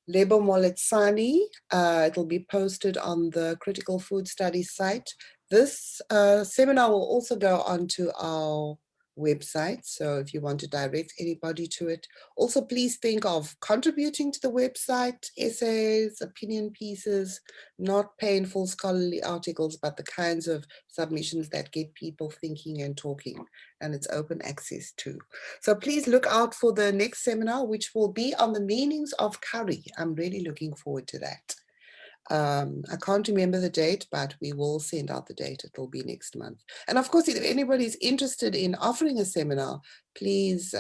Lebo Moletsani. It'll be posted on the Critical Food Studies site. This seminar will also go onto our website, so if you want to direct anybody to it. Also, please think of contributing to the website, essays, opinion pieces, not painful scholarly articles, but the kinds of submissions that get people thinking and talking, and it's open access too. So please look out for the next seminar, which will be on the meanings of curry. I'm really looking forward to that. I can't remember the date, but we will send out the date. It will be next month. And of course, if anybody's interested in offering a seminar, please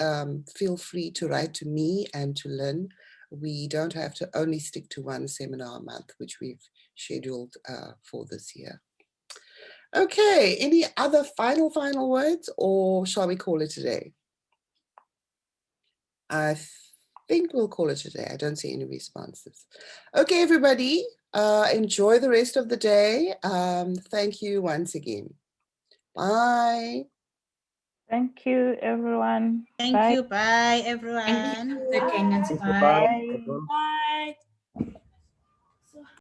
feel free to write to me and to Lynn. We don't have to only stick to one seminar a month, which we've scheduled for this year. Okay, any other final words, or shall we call it a day? I think we'll call it a day. I don't see any responses. Okay, everybody, enjoy the rest of the day. Thank you once again. Bye. Thank you, everyone. Thank you. Bye, everyone. Thank you. Bye. Bye. Bye.